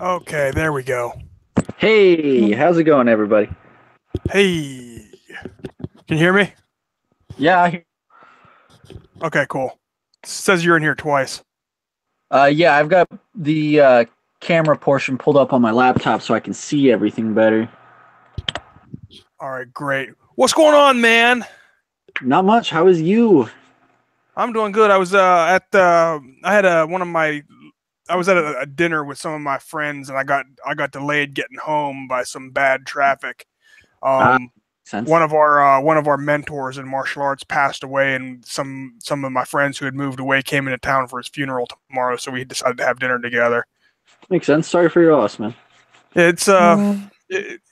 Okay, there we go. Hey, how's it going, everybody? Hey, can you hear me? Yeah, Okay, cool. It says you're in here twice. yeah, I've got the camera portion pulled up on my laptop so I can see everything better. All right, great. What's going on, man? Not much. How is you? I'm doing good. I was I had one of my I was at a dinner with some of my friends, and I got delayed getting home by some bad traffic. Ah, Um, sense. one of our mentors in martial arts passed away, and some of my friends who had moved away came into town for his funeral tomorrow, so we decided to have dinner together. Makes sense. Sorry for your loss, man. It's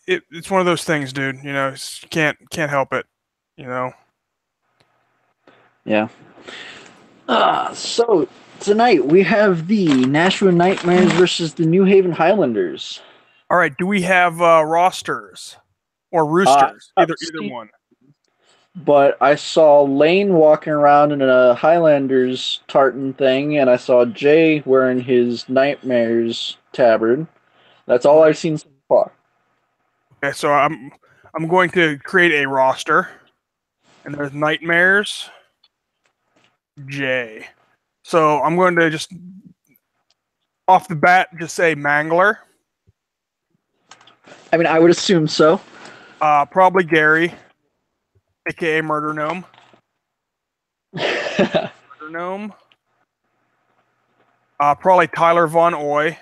it's one of those things, dude. You know, can't help it. You know. Yeah. So tonight we have the Nashua KnightMares versus the New Haven Highlanders. All right. Do we have rosters or Uh, roosters? I've Either seen, one. but I saw Lane walking around in a Highlanders tartan thing, and I saw Jay wearing his KnightMares tabard. That's all I've Great. seen so far. Okay, so I'm going to create a roster, and there's Nightmares J. So I'm going to just off the bat just say Mangler. I mean, I would assume so. Probably Gary, aka Murder Gnome. Murder Gnome. Probably Tyler Von Oy.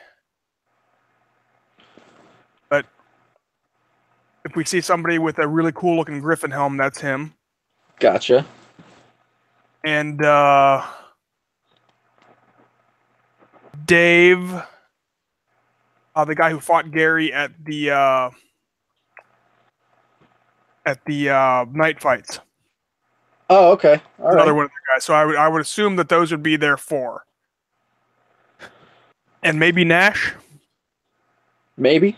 But if we see somebody with a really cool looking Griffin helm, that's him. Gotcha. And Dave, the guy who fought Gary at the night fights. Oh, okay. All Another right. one of the guys. So I would assume that those would be their four, and maybe Nash. Maybe.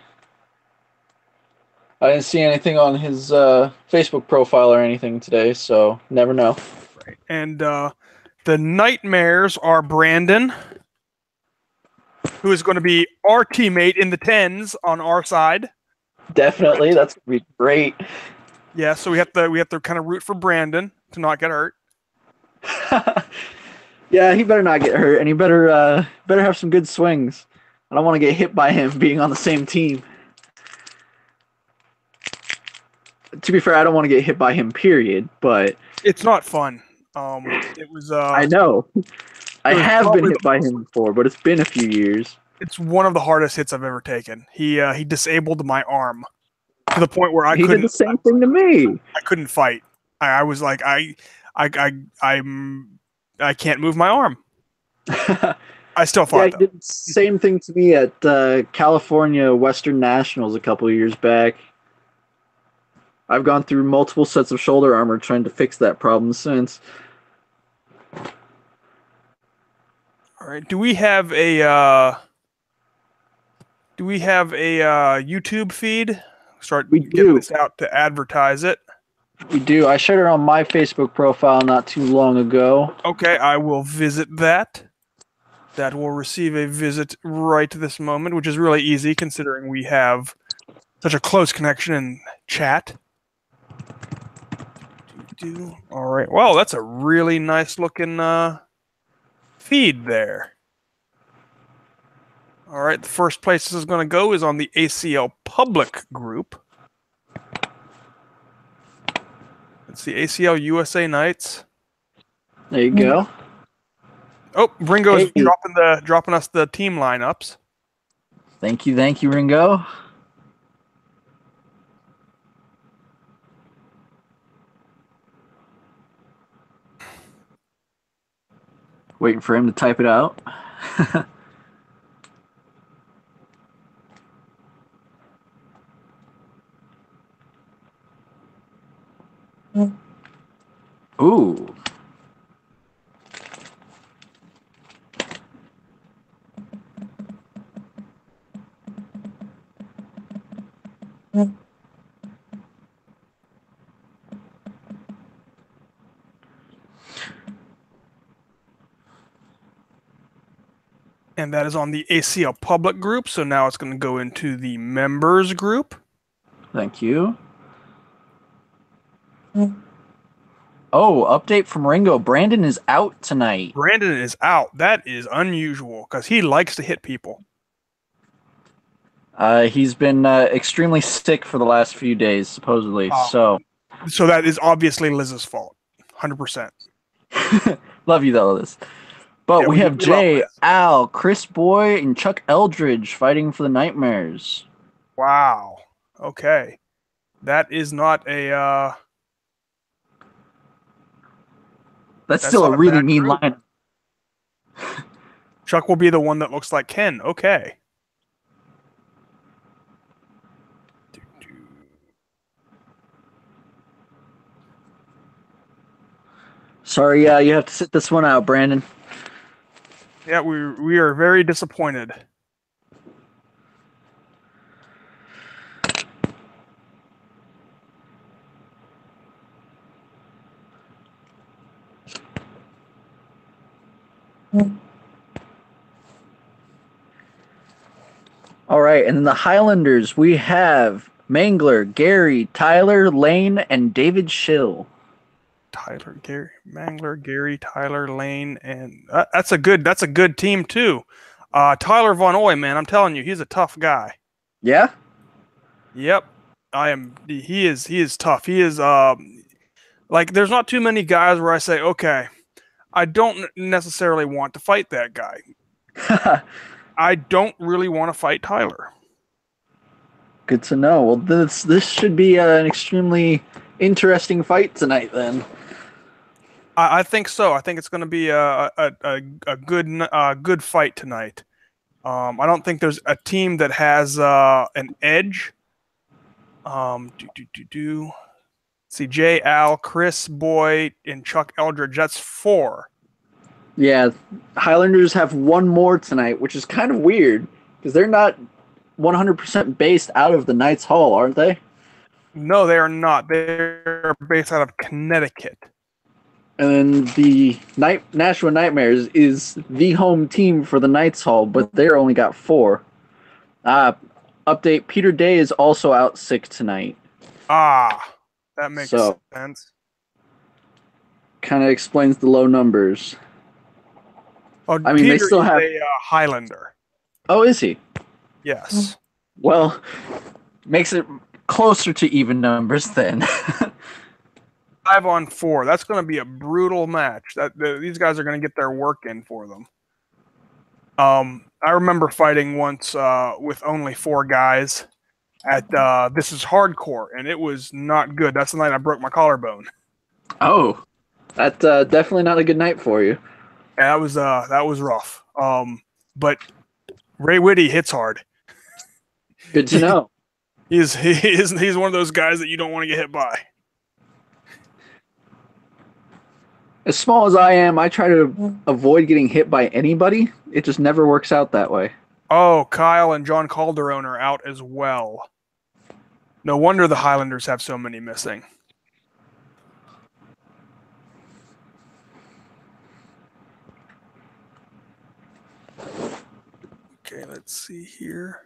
I didn't see anything on his Facebook profile or anything today, so never know. Right. And the Nightmares are Brandon, who is going to be our teammate in the tens on our side. Definitely. That's gonna be great. Yeah, so we have to kind of root for Brandon to not get hurt. Yeah, he better not get hurt, and he better have some good swings. I don't want to get hit by him being on the same team. To be fair, I don't want to get hit by him. Period. But It's not fun. I know It I was have been probably hit by him before, but it's been a few years. it's one of the hardest hits I've ever taken. He disabled my arm to the point where He did the same thing to me. I couldn't fight. I was like I I'm I can't move my arm. I still Yeah, fought he though. did the same thing to me at California Western Nationals a couple of years back. I've gone through multiple sets of shoulder armor trying to fix that problem since. All right. Do we have a YouTube feed? Start We getting do. this out to advertise it. We do. I shared it on my Facebook profile not too long ago. Okay, I will visit that. That will receive a visit right this moment, which is really easy considering we have such a close connection in chat. All right. Well, that's a really nice looking feed there. All right. The first place this is going to go is on the ACL public group. It's the ACL USA Knights. There you go. Oh, Ringo's Hey, dropping us the team lineups. thank you, Ringo. Waiting for him to type it out. Ooh. And that is on the ACL public group. So now it's going to go into the members group. Thank you. Oh, update from Ringo. Brandon is out tonight. Brandon is out. That is unusual because he likes to hit people. He's been extremely sick for the last few days, supposedly. So that is obviously Liz's fault. 100%. Love you, though, Liz. But we have Jay, Al, Chris Boy, and Chuck Eldridge fighting for the KnightMares. Wow. Okay. That is not a... That's still a really mean line. Chuck will be the one that looks like Ken. Okay. Sorry, you have to sit this one out, Brandon. Yeah, we are very disappointed. All right, and in the Highlanders, we have Mangler, Gary, Tyler, Lane, and David Schill. Mangler, Gary, Tyler, Lane, and that's a good team too. Tyler Von Oy, man, I'm telling you, he's a tough guy. Yeah? Yep. He is tough. He is like there's not too many guys where I say, okay, I don't necessarily want to fight that guy. I don't really want to fight Tyler. Good to know. Well, this should be an extremely interesting fight tonight, then. I think so. I think it's going to be a good fight tonight. I don't think there's a team that has an edge. See, Jay, Al, Chris Boy, and Chuck Eldridge. That's 4. Yeah, Highlanders have one more tonight, which is kind of weird because they're not 100% based out of the Knights Hall, aren't they? No, they are not. They're based out of Connecticut. And the Nashua KnightMares is the home team for the Knights Hall, but they're only got 4. Update, Peter Day is also out sick tonight. Ah, that makes sense. Kind of explains the low numbers. Oh, I mean, Peter, they still have a Highlander. Oh, is he? Yes. Well, makes it closer to even numbers then. 5-on-4. That's going to be a brutal match. These guys are going to get their work in for them. I remember fighting once with only 4 guys at This Is Hardcore, and it was not good. That's the night I broke my collarbone. Oh, that's definitely not a good night for you. Yeah, that was rough. But Ray Whitty hits hard. Good to know. He's one of those guys that you don't want to get hit by. As small as I am, I try to avoid getting hit by anybody. It just never works out that way. Oh, Kyle and John Calderon are out as well. No wonder the Highlanders have so many missing. Okay, let's see here.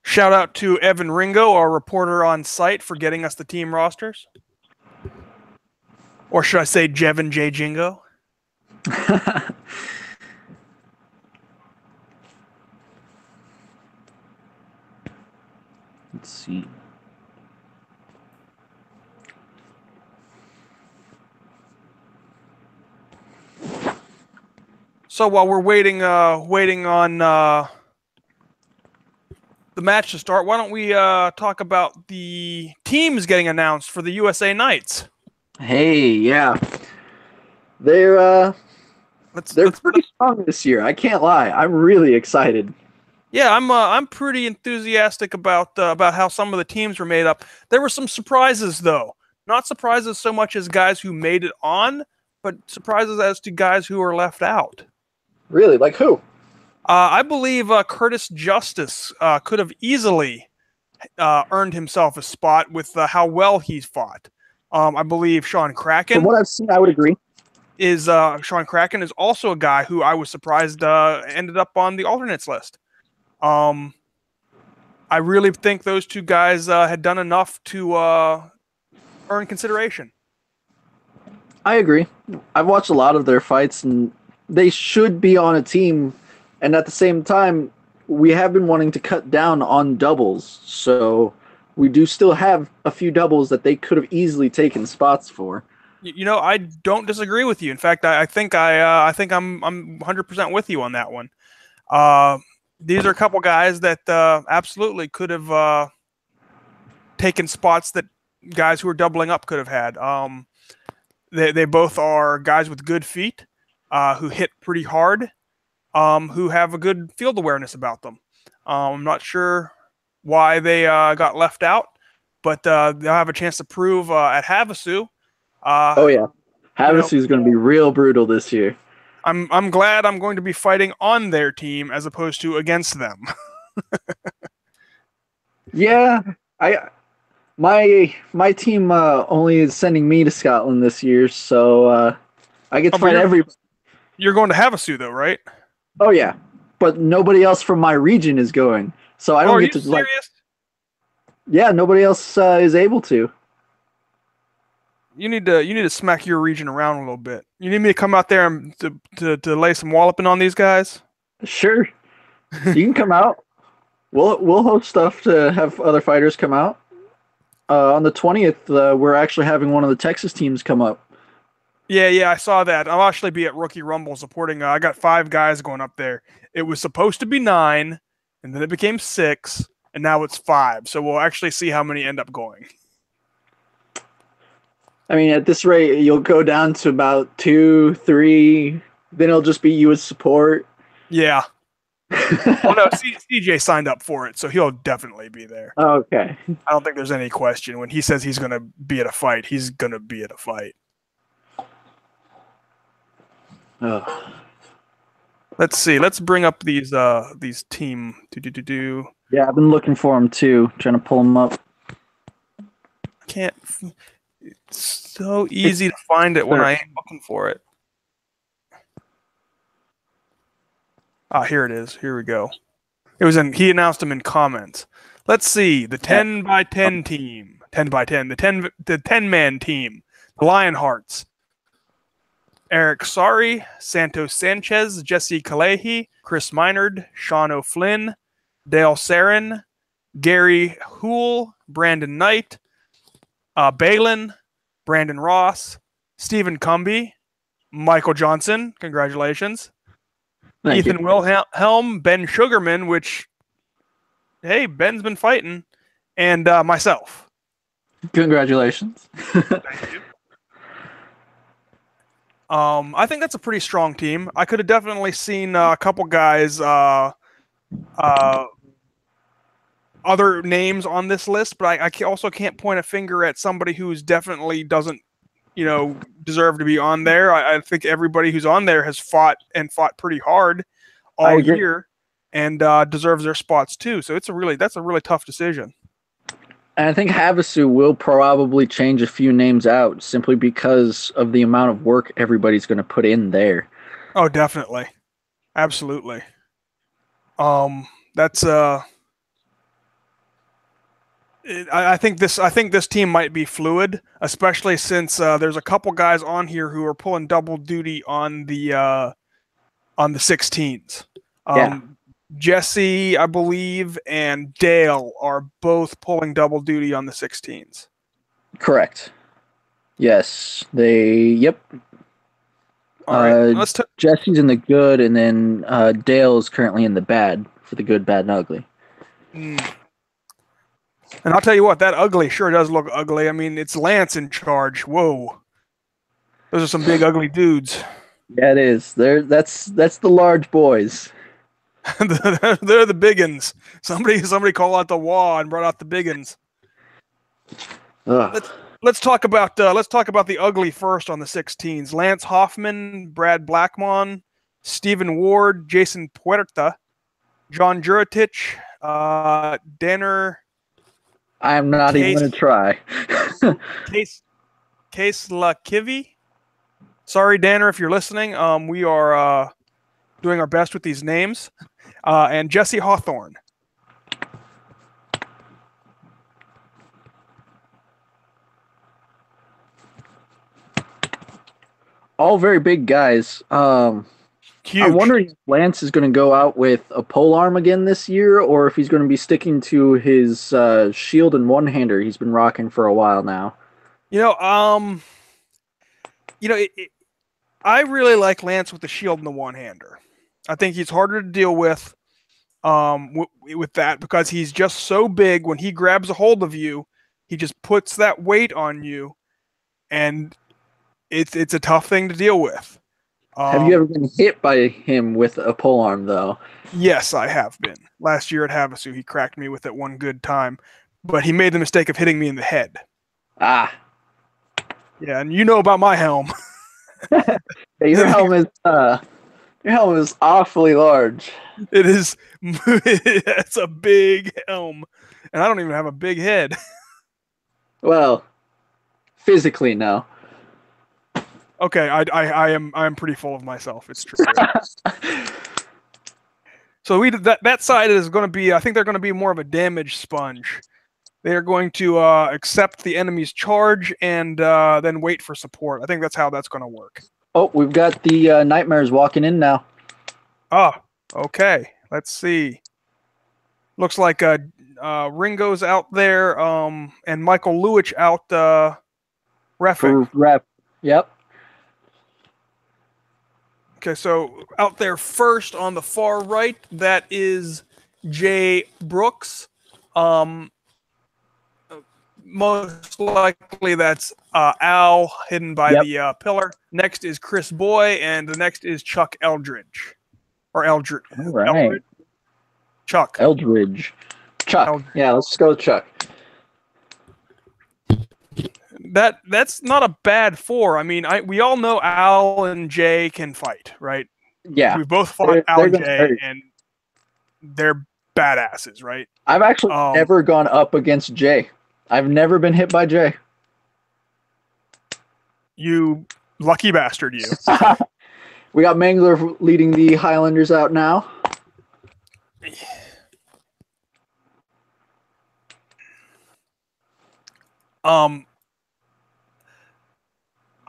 Shout out to Evan Ringo, our reporter on site, for getting us the team rosters. Or should I say Jevin J. Jingo? Let's see. So while we're waiting on the match to start, why don't we talk about the teams getting announced for the USA Knights? Hey, yeah, they're pretty strong this year. I can't lie. I'm really excited. Yeah, I'm pretty enthusiastic about how some of the teams were made up. There were some surprises though. Not surprises so much as guys who made it on, but surprises as to guys who are left out. Really? Like who? I believe Curtis Justice could have easily earned himself a spot with how well he's fought. I believe Sean Kraken. From what I've seen, I would agree. is Sean Kraken is also a guy who I was surprised ended up on the alternates list. I really think those two guys had done enough to earn consideration. I agree. I've watched a lot of their fights, and they should be on a team. And at the same time, we have been wanting to cut down on doubles, so we do still have a few doubles that they could have easily taken spots for. You know, I don't disagree with you. In fact, I think I think I'm 100% with you on that one. These are a couple guys that absolutely could have taken spots that guys who are doubling up could have had. They both are guys with good feet, who hit pretty hard, who have a good field awareness about them. I'm not sure why they got left out, but they'll have a chance to prove at Havasu. Oh yeah, Havasu is going to be real brutal this year. I'm glad I'm going to be fighting on their team as opposed to against them. Yeah, my team only is sending me to Scotland this year, so I get to fight everybody. You're going to Havasu though, right? Oh yeah, but nobody else from my region is going, so I don't get to serious? Yeah, nobody else is able to. You need to smack your region around a little bit. You need me to come out there and to lay some walloping on these guys? Sure, you can come out. We'll host stuff to have other fighters come out. On the 20th, we're actually having one of the Texas teams come up. Yeah, I saw that. I'll actually be at Rookie Rumble supporting. I got 5 guys going up there. It was supposed to be 9, and then it became 6, and now it's 5. So we'll actually see how many end up going. I mean, at this rate, you'll go down to about 2, 3. Then it'll just be you as support. Yeah. Well, no, CJ signed up for it, so he'll definitely be there. Okay. I don't think there's any question. When he says he's going to be at a fight, he's going to be at a fight. Oh. Let's see. Let's bring up these team. Yeah, I've been looking for them too, trying to pull them up. Can't. It's so easy to find it when I am looking for it. Ah, here it is. Here we go. It was in. He announced them in comments. Let's see the 10x10 team. 10x10. The 10-man team. The Lionhearts. Eric Sari, Santos Sanchez, Jesse Kalehi, Chris Minard, Sean O'Flynn, Dale Sarin, Gary Houle, Brandon Knight, Balin, Brandon Ross, Stephen Cumby, Michael Johnson, congratulations. Thank Ethan you. Wilhelm, Ben Sugarman, which, hey, Ben's been fighting, and myself. Congratulations. Thank you. I think that's a pretty strong team. I could have definitely seen a couple guys, other names on this list, but I also can't point a finger at somebody who's definitely doesn't, deserve to be on there. I think everybody who's on there has fought pretty hard all year, and deserves their spots too. So that's a really tough decision. And I think Havasu will probably change a few names out simply because of the amount of work everybody's going to put in there. Oh, definitely. Absolutely. That's I think this team might be fluid, especially since there's a couple guys on here who are pulling double duty on the 16s. Yeah. Jesse, I believe, and Dale are both pulling double duty on the 16s. Correct. Yes. Yep. All right. Jesse's in the good, and then Dale is currently in the bad for the good, bad, and ugly. And I'll tell you what, that ugly sure does look ugly. I mean, it's Lance in charge. Whoa. Those are some big, ugly dudes. Yeah, it is. That's the large boys. They're the biggins. Somebody call out the wah and brought out the biggins. Let's talk about the ugly first on the 16s. Lance Hoffman, Brad Blackmon, Stephen Ward, Jason Puerta, John Juratich, Danner. I'm not even going to try. Case La Kivi, Sorry, Danner, if you're listening. We are doing our best with these names. And Jesse Hawthorne. All very big guys. Huge. I'm wondering if Lance is going to go out with a polearm again this year, or if he's going to be sticking to his shield and one-hander he's been rocking for a while now. I really like Lance with the shield and the one-hander. I think he's harder to deal with with that because he's just so big. When he grabs a hold of you, he just puts that weight on you, and it's a tough thing to deal with. Have you ever been hit by him with a polearm, though? Yes, I have been. Last year at Havasu, he cracked me with it one good time, but he made the mistake of hitting me in the head. Ah. Yeah, and you know about my helm. Yeah, your helm is awfully large. It is. It's a big helm, and I don't even have a big head. Well, physically, no. Okay, I am pretty full of myself. It's true. So that side is going to be. I think they're going to be more of a damage sponge. They are going to accept the enemy's charge and then wait for support. I think that's how that's going to work. Oh, we've got the KnightMares walking in now. Ah, okay. Let's see. Looks like Ringo's out there, and Michael Lewich out reffing. For rep. Yep. Okay, so out there first on the far right, that is Jay Brooks. Most likely that's Al hidden by the pillar. Next is Chris Boy, and the next is Chuck Eldridge. Or Eldridge. All right. Eldridge? Chuck. Eldridge. Chuck. Eldridge. Yeah, let's go with Chuck. That's not a bad four. I mean, we all know Al and Jay can fight, right? Yeah. We both fought Al and Jay, and they're badasses, right? I've actually never gone up against Jay. I've never been hit by Jay. You lucky bastard, you. We got Mangler leading the Highlanders out now.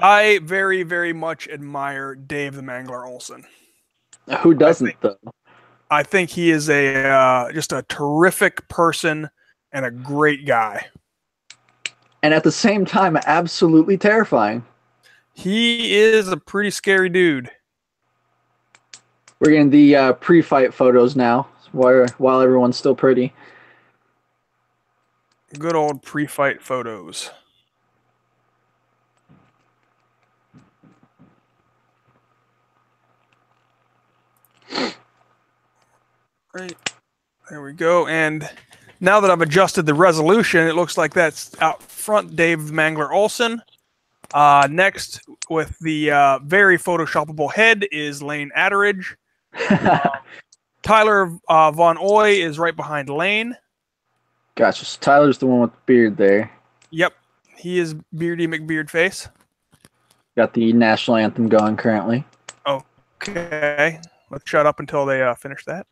I very, very much admire Dave the Mangler Olsen. Who doesn't, though? I think he is just a terrific person and a great guy. And at the same time, absolutely terrifying. He is a pretty scary dude. We're getting the pre-fight photos now, while everyone's still pretty. Good old pre-fight photos. Right. There we go. And now that I've adjusted the resolution, it looks like that's out front Dave Mangler Olsen. Next, with the very photoshoppable head, is Lane Atteridge. Tyler Von Oy is right behind Lane. Gotcha. So Tyler's the one with the beard there. Yep. He is Beardy McBeardface. Got the national anthem going currently. Okay. Let's shut up until they finish that.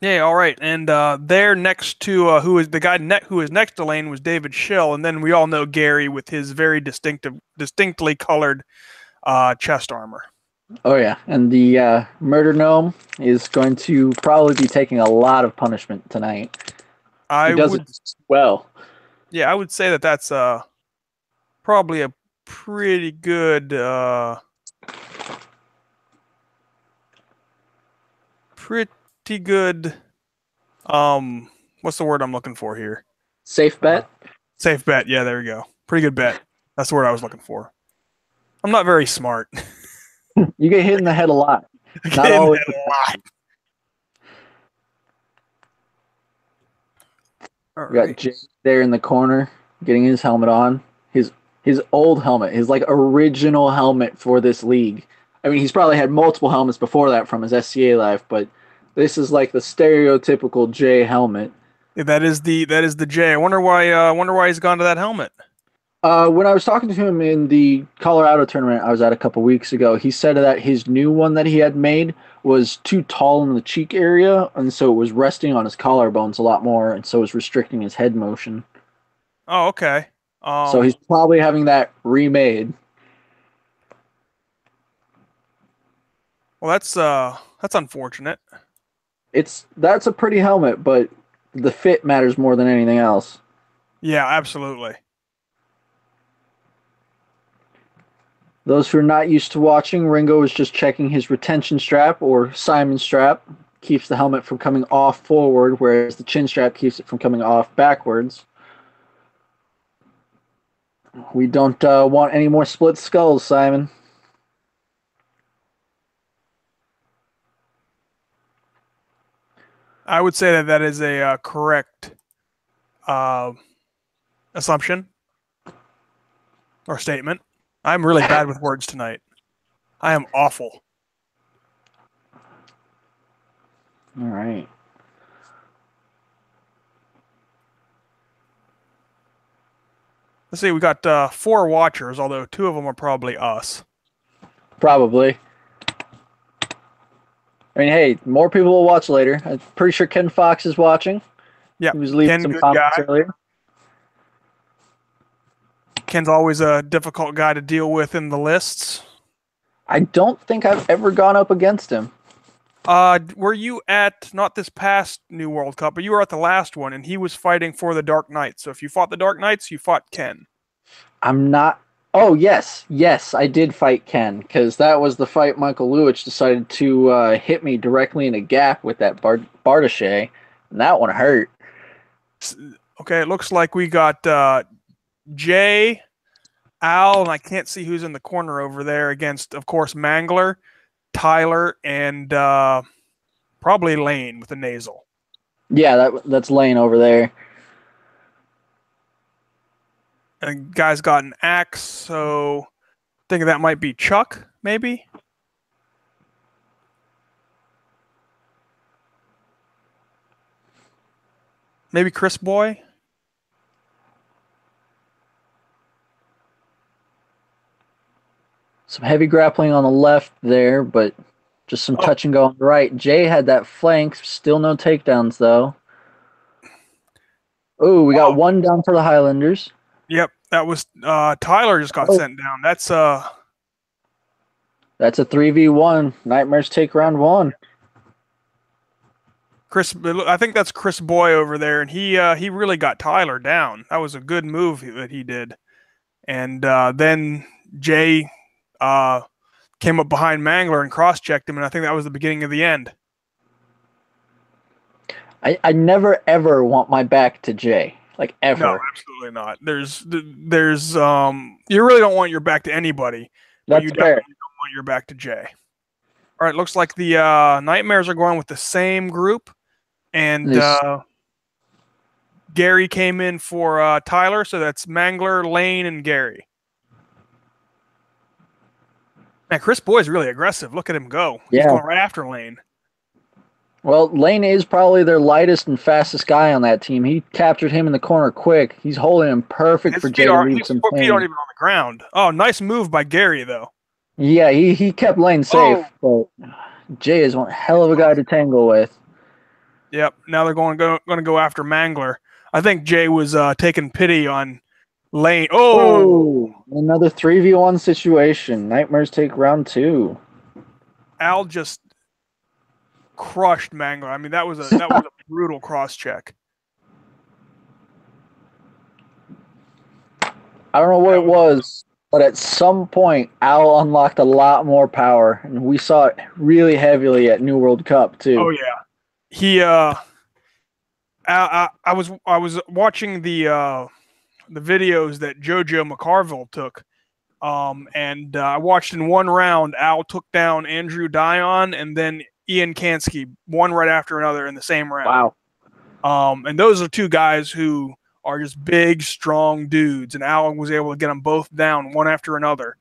Yeah, all right. And there next to who is the guy who is next to Lane was David Schill, and then we all know Gary with his very distinctly colored chest armor. Oh yeah, and the murder gnome is going to probably be taking a lot of punishment tonight. He I does it would, well. yeah, I would say that that's probably a pretty good, pretty good. What's the word I'm looking for here? Safe bet. Safe bet. Yeah, there we go. Pretty good bet. That's the word I was looking for. I'm not very smart. You get hit in the head a lot. I get Not in always. that a lot. All We got right. Jay there in the corner getting his helmet on. His old helmet, his like original helmet for this league. I mean, he's probably had multiple helmets before that from his SCA life, but this is like the stereotypical Jay helmet. Yeah, that is the J. I wonder why he's gone to that helmet. When I was talking to him in the Colorado tournament I was at a couple weeks ago, he said that his new one that he had made was too tall in the cheek area, and so it was resting on his collarbones a lot more, and so it was restricting his head motion. Oh, okay. So he's probably having that remade. Well, that's unfortunate. That's a pretty helmet, but the fit matters more than anything else. Yeah, absolutely. Those who are not used to watching, Ringo is just checking his retention strap or Simon strap. Keeps the helmet from coming off forward, whereas the chin strap keeps it from coming off backwards. We don't want any more split skulls, Simon. I would say that that is a correct uh, assumption or statement. I'm really bad with words tonight. I am awful. All right. Let's see. We got 4 watchers, although 2 of them are probably us. Probably. I mean, hey, more people will watch later. I'm pretty sure Ken Fox is watching. Yep. He was leaving Ken, some good comments guy. earlier. Ken's always a difficult guy to deal with in the lists. I don't think I've ever gone up against him. Were you at not this past New World Cup, but you were at the last one, and he was fighting for the Dark Knights. So if you fought the Dark Knights, you fought Ken. I'm not. Oh, yes. Yes, I did fight Ken, because that was the fight Michael Lewich decided to hit me directly in a gap with that Bardachet, and that one hurt. Okay, it looks like we got Jay, Al, and I can't see who's in the corner over there against, of course, Mangler, Tyler, and probably Lane with the nasal. Yeah, that's Lane over there. And the guy's got an axe, so thinking that might be Chuck, maybe? Maybe Chris Boy? Some heavy grappling on the left there, but just some touch and go on the right. Jay had that flank. Still no takedowns, though. Oh, we got one down for the Highlanders. Yep, that was Tyler just got sent down. That's a 3v1. KnightMares take round 1. Chris. I think that's Chris Boy over there, and he really got Tyler down. That was a good move that he did. And then Jay came up behind Mangler and cross-checked him, and I think that was the beginning of the end. I never ever want my back to Jay. Like ever. No, absolutely not. There's you really don't want your back to anybody. But That's you fair. definitely don't want your back to Jay. All right, looks like the KnightMares are going with the same group, and Gary came in for Tyler, so that's Mangler, Lane, and Gary. Man, Chris Boy's really aggressive. Look at him go. He's going right after Lane. Well, Lane is probably their lightest and fastest guy on that team. He captured him in the corner quick. He's holding him perfect for Jay to leave some pain. His feet aren't even on the ground. Oh, nice move by Gary, though. Yeah, he kept Lane safe, but Jay is one hell of a guy to tangle with. Yep. Now they're going to go after Mangler. I think Jay was taking pity on Lane. Oh, Another 3v1 situation. KnightMares take round 2. Al just crushed Mangler. I mean, that was a brutal cross check. I don't know what it was, but at some point, Al unlocked a lot more power, and we saw it really heavily at New World Cup too. Oh yeah, he. I was watching the videos that JoJo McCarville took, and I watched in one round. Al took down Andrew Dion and then Ian Kansky, one right after another in the same round. Wow. And those are two guys who are just big, strong dudes, and Al was able to get them both down one after another.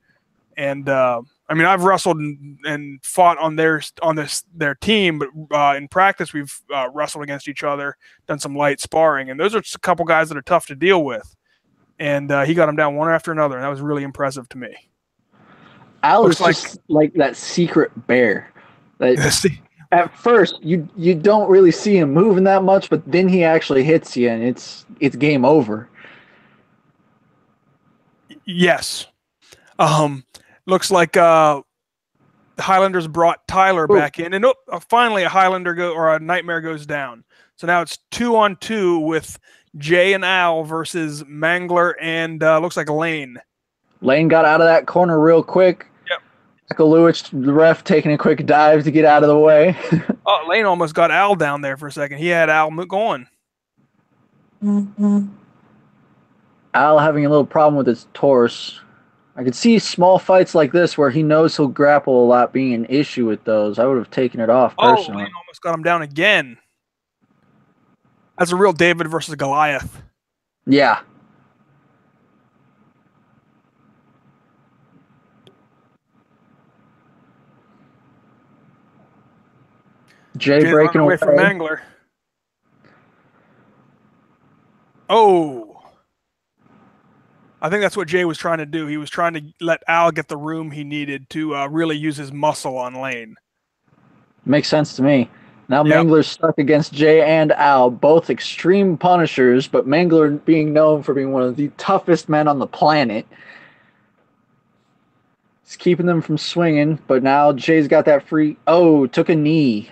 And I mean, I've wrestled and fought on their team, but in practice we've wrestled against each other, done some light sparring, and those are just a couple guys that are tough to deal with. And he got them down one after another, and that was really impressive to me. Al is just like that secret bear. At first, you don't really see him moving that much, but then he actually hits you, and it's game over. Yes. Looks like the Highlanders brought Tyler back in, and finally a Highlander or a Nightmare goes down. So now it's 2-on-2 with Jay and Al versus Mangler and looks like Lane. Lane got out of that corner real quick. Yep. Lewis, the ref, taking a quick dive to get out of the way. Oh, Lane almost got Al down there for a second. He had Al going. Mm-hmm. Al having a little problem with his torse. I could see small fights like this where he knows he'll grapple a lot being an issue with those. I would have taken it off personally. Oh, Lane almost got him down again. That's a real David versus Goliath. Yeah. Jay breaking away from Mangler. Oh. I think that's what Jay was trying to do. He was trying to let Al get the room he needed to really use his muscle on Lane. Makes sense to me. Now Mangler's stuck against Jay and Al, both extreme punishers, but Mangler being known for being one of the toughest men on the planet. He's keeping them from swinging, but now Jay's got that free... Oh, took a knee.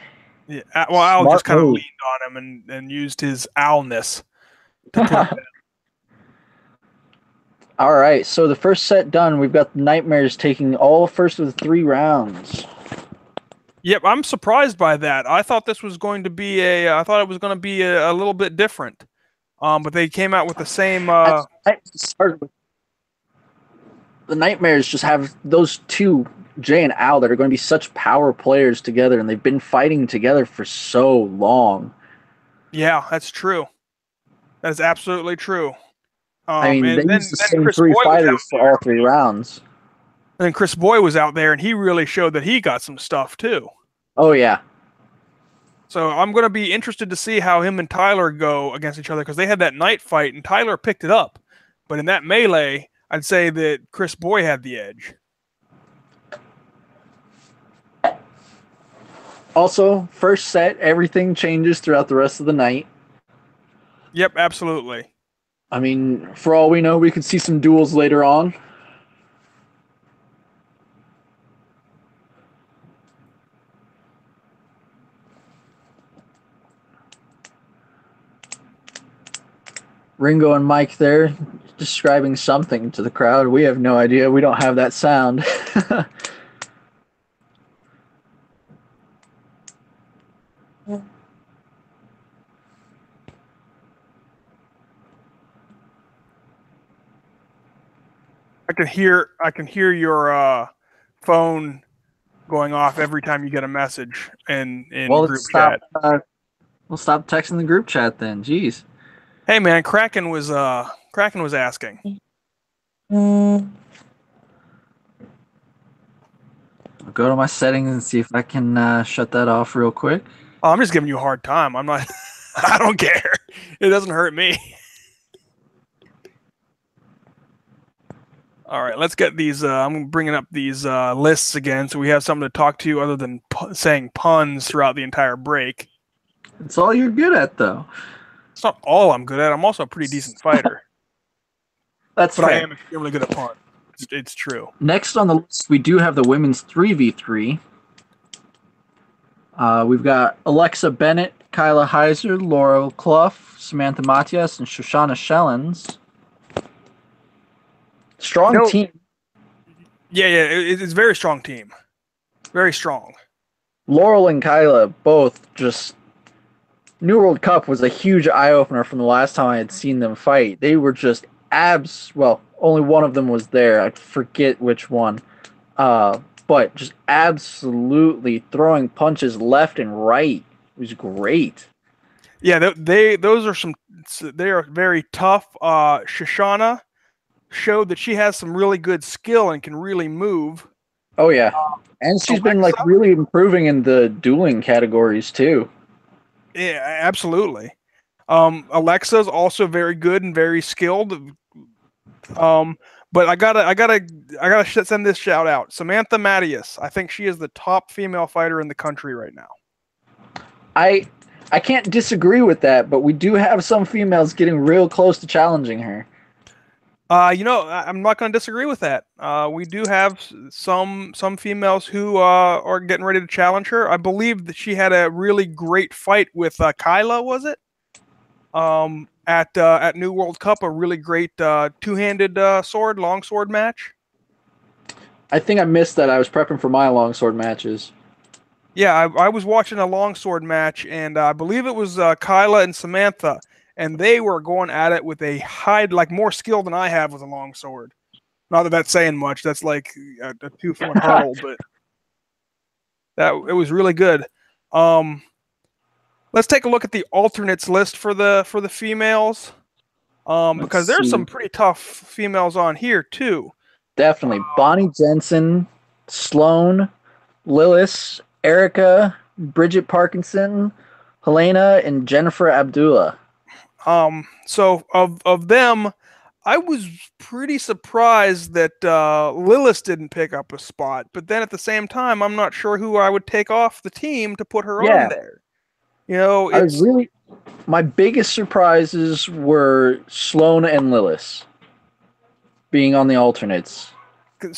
Yeah, well, Al just kind of leaned on him and used his Alness to put him down. All right, so the first set done. We've got the Nightmares taking all first of the 3 rounds. Yep, I'm surprised by that. I thought this was going to be I thought it was going to be a little bit different. But they came out with the same. The Nightmares just have those two, Jay and Al, that are going to be such power players together, and they've been fighting together for so long. Yeah, that's true. That is absolutely true. I mean, they used the same 3 fighters for all 3 rounds. And then Chris Boy was out there, and he really showed that he got some stuff, too. Oh, yeah. So I'm going to be interested to see how him and Tyler go against each other, because they had that night fight, and Tyler picked it up. But in that melee, I'd say that Chris Boy had the edge. Also, first set, everything changes throughout the rest of the night. Yep, absolutely. I mean, for all we know, we could see some duels later on. Ringo and Mike there describing something to the crowd. We have no idea. We don't have that sound. I can hear your phone going off every time you get a message in group chat. We'll stop texting the group chat then. Jeez. Hey man, Kraken was asking. I'll go to my settings and see if I can shut that off real quick. Oh, I'm just giving you a hard time. I'm not. I don't care. It doesn't hurt me. All right, let's get these. I'm bringing up these lists again, so we have something to talk to other than saying puns throughout the entire break. It's all you're good at, though. It's not all I'm good at. I'm also a pretty decent fighter, That's but I fair. am extremely good at pawn. It's true. Next on the list, we do have the women's 3v3. We've got Alexa Bennett, Kyla Heiser, Laurel Clough, Samantha Matias, and Shoshana Shellens. Strong No, team. yeah, it's a very strong team. Very strong. Laurel and Kyla both just. New World Cup was a huge eye opener from the last time I had seen them fight. They were just abs. Well, only one of them was there. I forget which one. But just absolutely throwing punches left and right. It was great. Yeah, those are some. They are very tough. Shoshana showed that she has some really good skill and can really move. Oh yeah, and she's been like Alexa, really improving in the dueling categories too. yeah, absolutely. Alexa's also very good and very skilled. But I gotta send this shout out. Samantha Matias. I think she is the top female fighter in the country right now. I I can't disagree with that, but we do have some females getting real close to challenging her. I'm not going to disagree with that. We do have some females who are getting ready to challenge her. I believe that she had a really great fight with Kyla, was it? At New World Cup, a really great two-handed longsword match. I think I missed that. I was prepping for my longsword matches. Yeah, I was watching a longsword match, and I believe it was Kyla and Samantha, and they were going at it with a more skill than I have with a longsword. Not that that's saying much. That's like a 2-foot hurdle, but it was really good. Let's take a look at the alternates list for the females, because there's some pretty tough females on here too. Definitely. Bonnie Jensen, Sloan, Lillis, Erica, Bridget Parkinson, Helena, and Jennifer Abdullah. So of them, I was pretty surprised that Lillis didn't pick up a spot. But then at the same time, I'm not sure who I would take off the team to put her on there. I was really. My biggest surprises were Sloan and Lillis being on the alternates.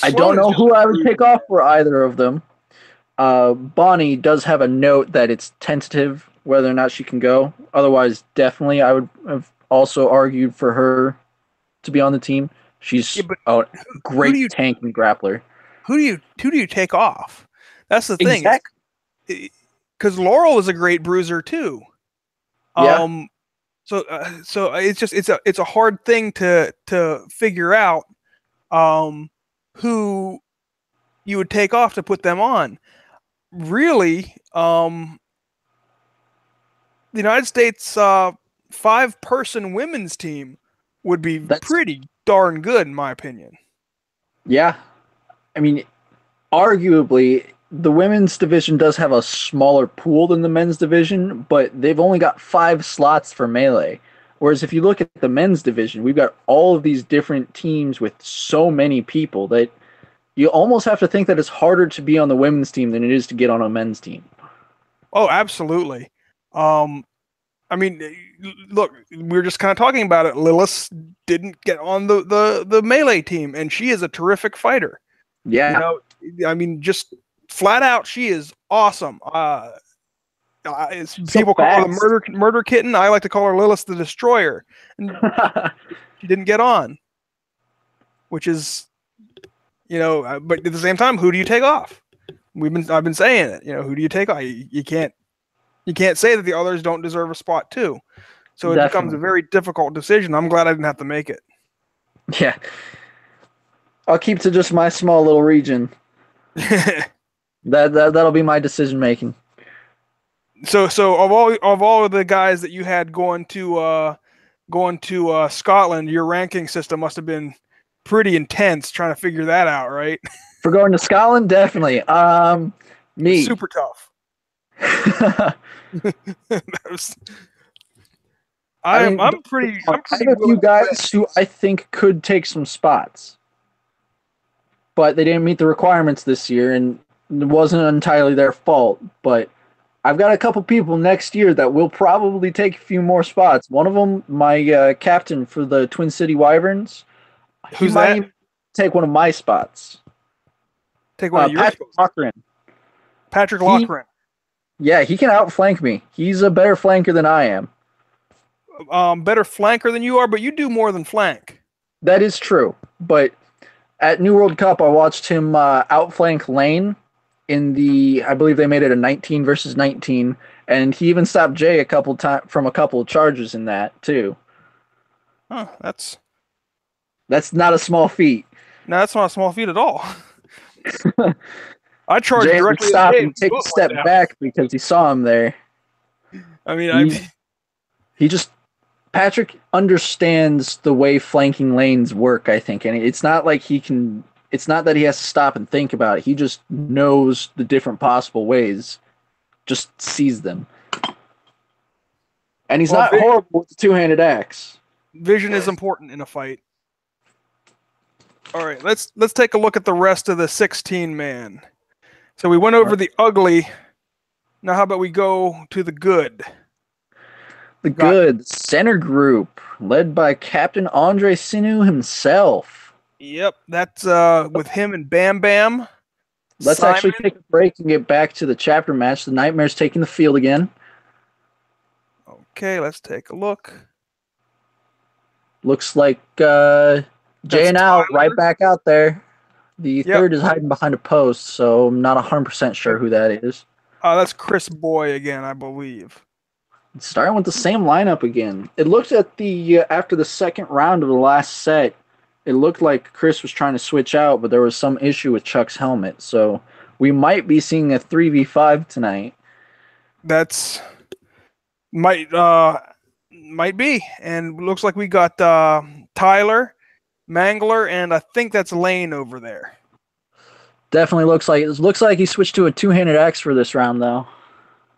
I don't know who I would pick off for either of them. Bonnie does have a note that it's tentative whether or not she can go. Otherwise, definitely, I would have also argued for her to be on the team. She's a great tank and grappler. Who do you take off? That's the thing. Because Laurel is a great bruiser too. Yeah. So it's a hard thing to figure out who you would take off to put them on. Really, the United States 5-person women's team would be pretty darn good, in my opinion. Yeah. I mean, arguably, the women's division does have a smaller pool than the men's division, but they've only got 5 slots for melee. Whereas if you look at the men's division, we've got all of these different teams with so many people that you almost have to think that it's harder to be on the women's team than it is to get on a men's team. Oh, absolutely. I mean, look, we were just kind of talking about it. Lillis didn't get on the melee team, and she is a terrific fighter. Yeah. I mean, just flat out, she is awesome. People call her the murder kitten. I like to call her Lillis the Destroyer. And she didn't get on, which is, but at the same time, who do you take off? I've been saying it. Who do you take off? You can't say that the others don't deserve a spot too. So it becomes a very difficult decision. I'm glad I didn't have to make it. Yeah. I'll keep to just my small little region. That'll be my decision making. So of all of the guys that you had going to Scotland, your ranking system must have been pretty intense trying to figure that out, right? For going to Scotland, definitely. Me. Super tough. I'm pretty. I have a few guys who I think could take some spots, but they didn't meet the requirements this year, and it wasn't entirely their fault. But I've got a couple people next year that will probably take a few more spots. One of them, my captain for the Twin City Wyverns, he Who's might that? even take one of my spots. Take one of your Patrick spots. Cochran. Patrick He, Lochran. yeah, he can outflank me. He's a better flanker than I am. Better flanker than you are, but you do more than flank. That is true. But at New World Cup, I watched him outflank Lane in the. I believe they made it a 19 versus 19, and he even stopped Jay a couple times from a couple of charges in that too. Huh, That's not a small feat. no, that's not a small feat at all. I charged Jay had to directly at stop Jay. and take a Both went step down. back because he saw him there. I mean, He just Patrick understands the way flanking lanes work, I think, and it's not like he can. It's not that he has to stop and think about it. He just knows the different possible ways, just sees them, and he's well, not horrible with the two-handed axe. vision is important in a fight. All right, let's take a look at the rest of the 16 man. So we went over the ugly. Now how about we go to the good? The good center group, led by Captain Andre Sinu himself. Yep, that's with him and Bam Bam. Let's Simon. actually take a break and get back to the chapter match. The KnightMares taking the field again. Okay, let's take a look. Looks like Jay and Al right back out there. The third is hiding behind a post, so I'm not 100% sure who that is. That's Chris Boy again, I believe. Starting with the same lineup again. It looked at the after the second round of the last set, it looked like Chris was trying to switch out, but there was some issue with Chuck's helmet. So we might be seeing a 3v5 tonight. That's might be, and looks like we got Tyler, Mangler, and I think that's Lane over there. Definitely looks like it. Looks like he switched to a two-handed axe for this round, though.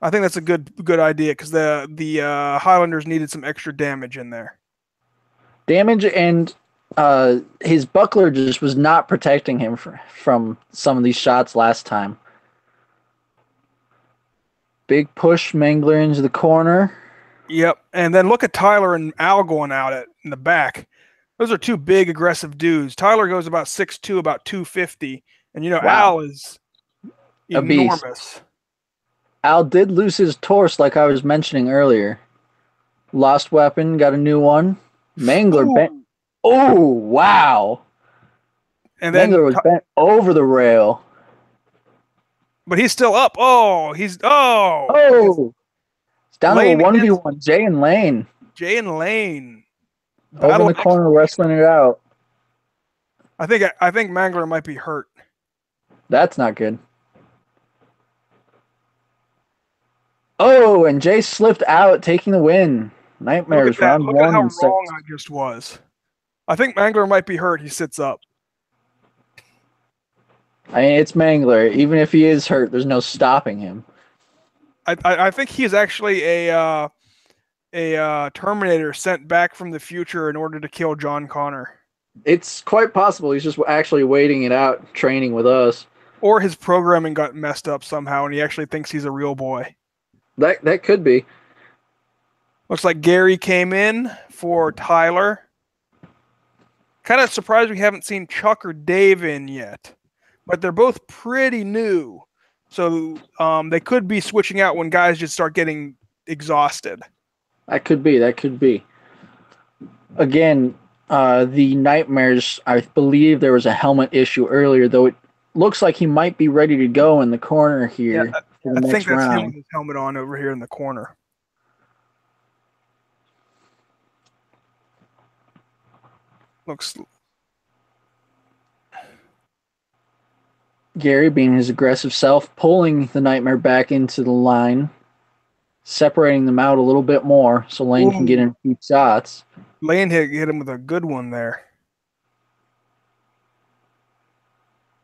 I think that's a good idea because the Highlanders needed some extra damage in there. Damage, and his buckler just was not protecting him from some of these shots last time. Big push, Mangler into the corner. Yep, and then look at Tyler and Al going at it in the back. Those are two big, aggressive dudes. Tyler goes about 6'2", about 250, and wow. Al is enormous. Al did lose his torso, like I was mentioning earlier. Lost weapon, got a new one. Mangler bent. Oh, wow. And Mangler was bent over the rail. But he's still up. It's down Lane to a 1v1. Jay and Lane. Over in the corner, wrestling it out. I think Mangler might be hurt. That's not good. Oh, and Jay slipped out, taking the win. KnightMares round one. Look at how wrong I just was. I think Mangler might be hurt. He sits up. I mean, it's Mangler. Even if he is hurt, there's no stopping him. I think he's actually a Terminator sent back from the future in order to kill John Connor. It's quite possible he's just actually waiting it out, training with us. Or his programming got messed up somehow, and he actually thinks he's a real boy. That could be. Looks like Gary came in for Tyler. Kind of surprised we haven't seen Chuck or Dave in yet. But they're both pretty new. So they could be switching out when guys just start getting exhausted. That could be. Again, the KnightMares, I believe there was a helmet issue earlier, though it looks like he might be ready to go in the corner here. Yeah, I think that's him with his helmet on over here in the corner. Looks. Gary, being his aggressive self, pulling the Nightmare back into the line, separating them out a little bit more so Lane can get in a few shots. Lane hit him with a good one there.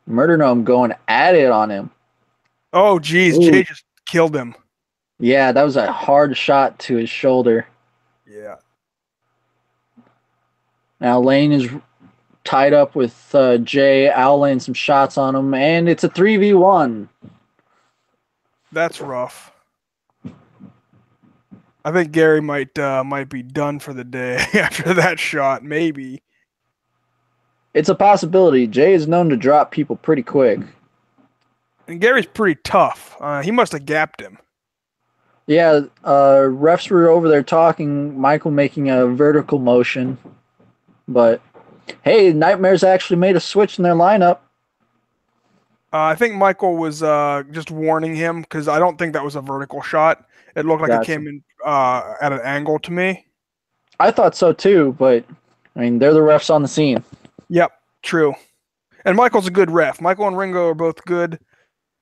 Murder Gnome going at it on him. Oh, geez. Jay just killed him. Yeah, that was a hard shot to his shoulder. Yeah. Now Lane is tied up with Jay. Al laying some shots on him, and it's a 3v1. That's rough. I think Gary might be done for the day after that shot. Maybe. It's a possibility. Jay is known to drop people pretty quick. And Gary's pretty tough. He must have gapped him. Yeah, refs were over there talking, Michael making a vertical motion. But, hey, KnightMares actually made a switch in their lineup. I think Michael was just warning him because I don't think that was a vertical shot. It looked like it Gotcha. came in at an angle to me. I thought so too, but, I mean, they're the refs on the scene. Yep, true. And Michael's a good ref. Michael and Ringo are both good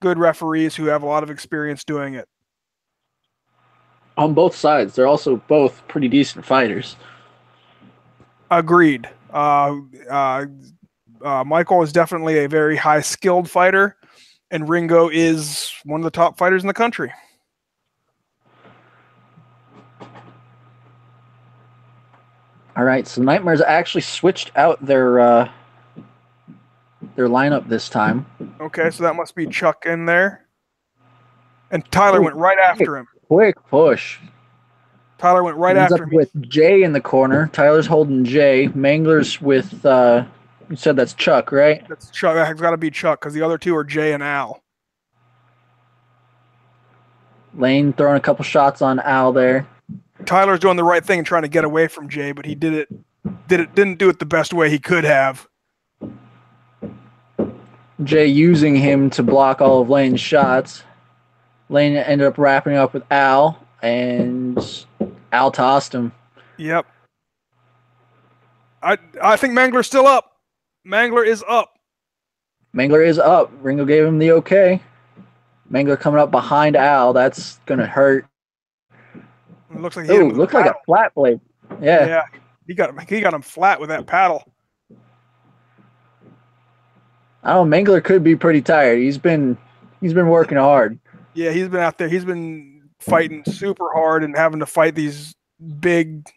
referees who have a lot of experience doing it. On both sides, they're also both pretty decent fighters. Agreed. Michael is definitely a very high skilled fighter, and Ringo is one of the top fighters in the country. All right, so KnightMares actually switched out their lineup this time. Okay, so that must be Chuck in there. And Tyler went right after him. Quick push. Tyler went right after him. With Jay in the corner. Tyler's holding Jay. Mangler's with, you said that's Chuck, right? That's Chuck. That's got to be Chuck because the other two are Jay and Al. Lane throwing a couple shots on Al there. Tyler's doing the right thing and trying to get away from Jay, but he didn't do it the best way he could have. Jay using him to block all of Lane's shots. Lane ended up wrapping up with Al, and Al tossed him. Yep. I think Mangler's still up. Mangler is up. Mangler is up. Ringo gave him the okay. Mangler coming up behind Al. That's going to hurt. It looks like he looked like a flat blade. Yeah. Yeah. He got him flat with that paddle. I don't know, Mangler could be pretty tired. He's been working hard. Yeah, he's been out there. He's been fighting super hard and having to fight these big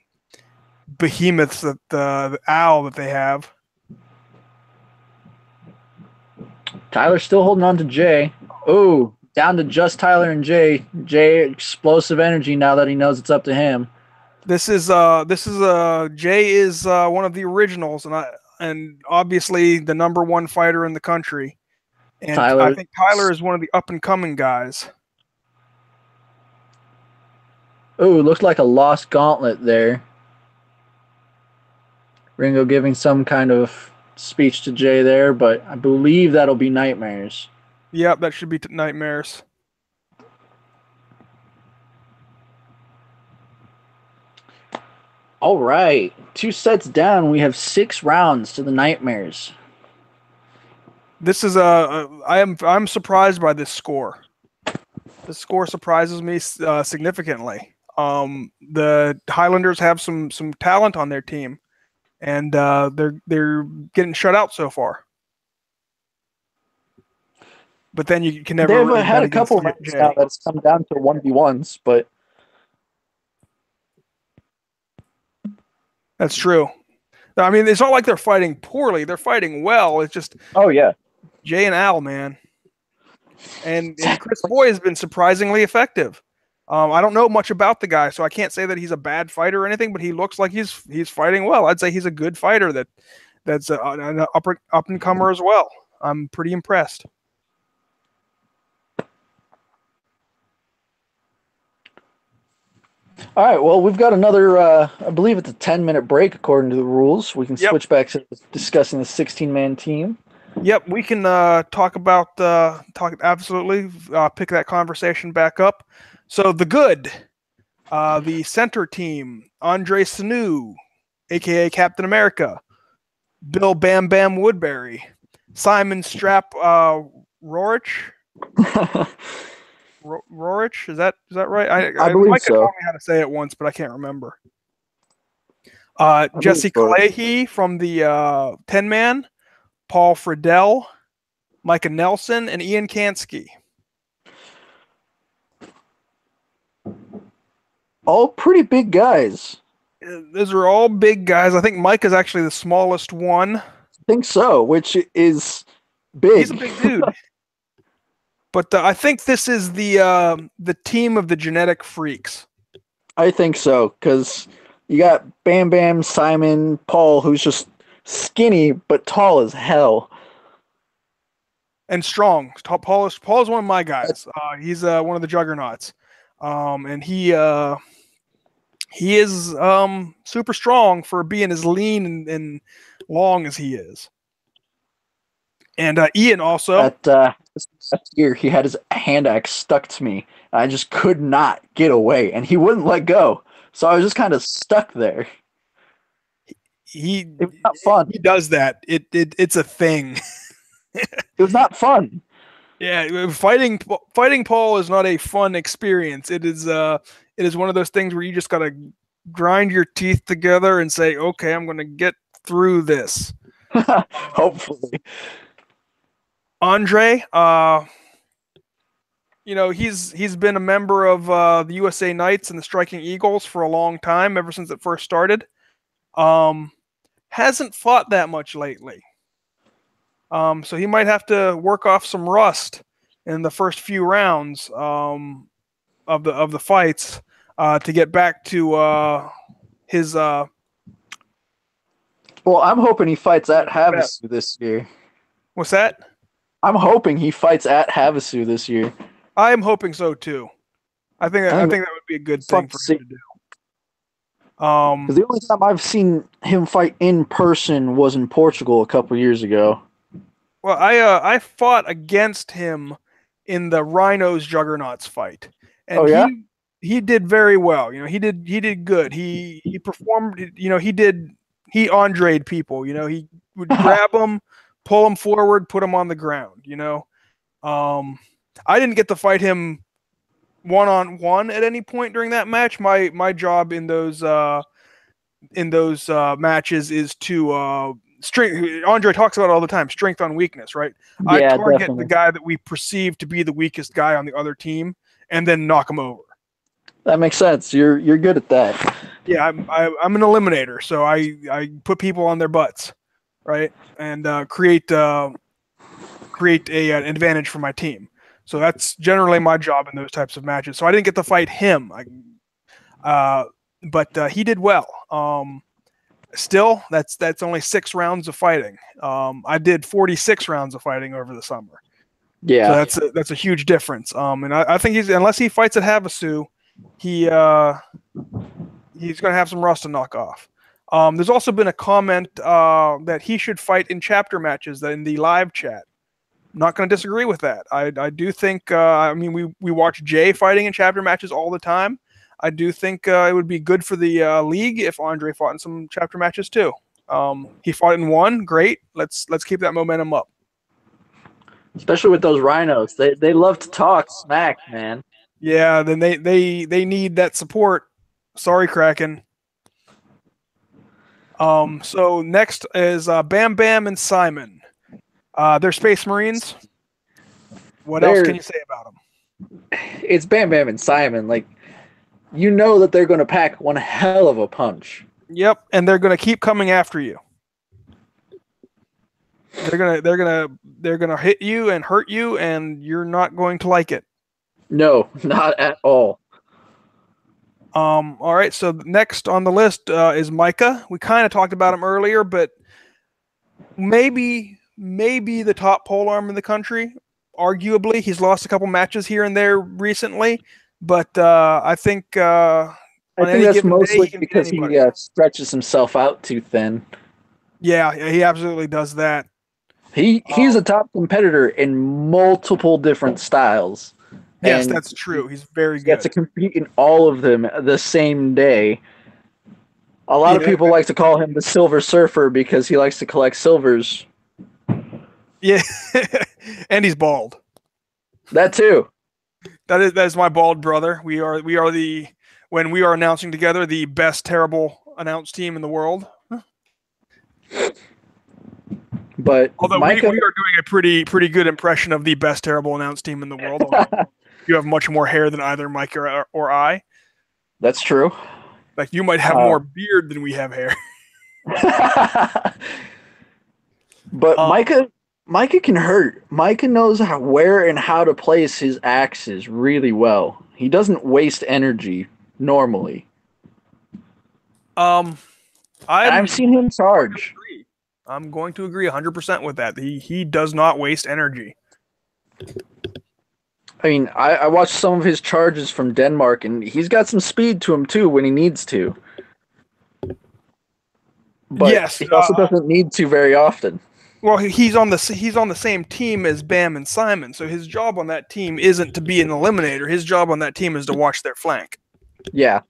behemoths that the Owl that they have. Tyler's still holding on to Jay. Oh, down to just Tyler and Jay. Jay, explosive energy now that he knows it's up to him. This is Jay is one of the originals, and obviously the #1 fighter in the country. And I think Tyler is one of the up and coming guys. Oh, it looks like a lost gauntlet there. Ringo giving some kind of speech to Jay there, but I believe that'll be KnightMares. Yep, that should be KnightMares. All right, 2 sets down. We have 6 rounds to the KnightMares. This is I'm surprised by this score. This score surprises me significantly. The Highlanders have some talent on their team, and they're getting shut out so far. But then you can never. They've had a couple of rounds now that's come down to 1v1s, but that's true. I mean, it's not like they're fighting poorly; they're fighting well. It's just Jay and Al, man, and Chris Boy has been surprisingly effective. I don't know much about the guy, so I can't say that he's a bad fighter or anything. But he looks like he's fighting well. I'd say he's a good fighter that's an up and comer as well. I'm pretty impressed. All right, well, we've got another, I believe it's a 10-minute break according to the rules. We can switch back to discussing the 16-man team. Yep, we can talk absolutely, pick that conversation back up. So the good, the center team, Andre Sanu, a.k.a. Captain America, Bill Bam Bam Woodbury, Simon Strap Rorich. Rorich, is that right? I believe Mike so. told me how to say it once, but I can't remember. Jesse Kalehi from the 10-man, Paul Friedel, Micah Nelson, and Ian Kansky. All pretty big guys. Those are all big guys. I think Mike is actually the smallest one. I think so, which is big. He's a big dude. But I think this is the team of the genetic freaks. I think so, because you got Bam Bam, Simon, Paul, who's just skinny but tall as hell. And strong. Paul is one of my guys. He's one of the juggernauts, and he is super strong for being as lean and long as he is. And Ian also. Last year, he had his hand axe stuck to me. I just could not get away, and he wouldn't let go. So I was just kind of stuck there. He It was not fun. He does that. It's a thing. It was not fun. Yeah, fighting Paul is not a fun experience. It is one of those things where you just gotta grind your teeth together and say, okay, I'm gonna get through this. Hopefully. Andre, he's been a member of the USA Knights and the Striking Eagles for a long time, ever since it first started. Hasn't fought that much lately. So he might have to work off some rust in the first few rounds of the fights to get back to his. Well, I'm hoping he fights at Havasu this year. What's that? I'm hoping he fights at Havasu this year. I am hoping so too. I think that would be a good thing for him to do. Because the only time I've seen him fight in person was in Portugal a couple years ago. Well, I fought against him in the Rhinos Juggernauts fight, and he did very well. He did good. He performed. He Andre'd people. He would grab them, pull them forward, put them on the ground. I didn't get to fight him one-on-one at any point during that match. My job in those matches is to strength. Andre talks about it all the time, strength on weakness, right? Yeah, I target definitely. the guy that we perceive to be the weakest guy on the other team and then knock him over. That makes sense. You're good at that. Yeah, I'm an eliminator, so I put people on their butts, right, and create an advantage for my team. So that's generally my job in those types of matches. So I didn't get to fight him, but he did well. Still, that's only 6 rounds of fighting. I did 46 rounds of fighting over the summer. Yeah, so that's a huge difference. And I think unless he fights at Havasu, he's going to have some rust to knock off. There's also been a comment that he should fight in chapter matches in the live chat. Not going to disagree with that. I do think. We watch Jay fighting in chapter matches all the time. I do think it would be good for the league if Andre fought in some chapter matches too. He fought in one, great. Let's keep that momentum up. Especially with those Rhinos, they love to talk smack, man. Yeah, then they need that support. Sorry, Kraken. So next is Bam Bam and Simon. They're Space Marines. What else can you say about them? It's Bam Bam and Simon. Like, you know that they're going to pack one hell of a punch. Yep, and they're going to keep coming after you. They're gonna hit you and hurt you, and you're not going to like it. No, not at all. All right. So next on the list is Micah. We kind of talked about him earlier, but maybe the top polearm in the country. Arguably, he's lost a couple matches here and there recently, but I think I think that's mostly because he stretches himself out too thin. Yeah, he absolutely does that. He's a top competitor in multiple different styles. Yes, that's true. He's very good. He gets to compete in all of them the same day. A lot of people like to call him the Silver Surfer because he likes to collect silvers. Yeah, and he's bald. That too. That is my bald brother. We are when we are announcing together the best terrible announced team in the world. But although Micah, we are doing a pretty good impression of the best terrible announced team in the world. You have much more hair than either Mike or I. That's true. Like, you might have more beard than we have hair. But Micah can hurt. Micah knows where and how to place his axes really well. He doesn't waste energy normally. I'm And I've seen him charge. I'm going to agree 100% with that. He does not waste energy. I mean, I watched some of his charges from Denmark, and he's got some speed to him too when he needs to. But Yes, he also doesn't need to very often. well, he's on the same team as Bam and Simon, so his job on that team isn't to be an eliminator. His job on that team is to watch their flank. Yeah.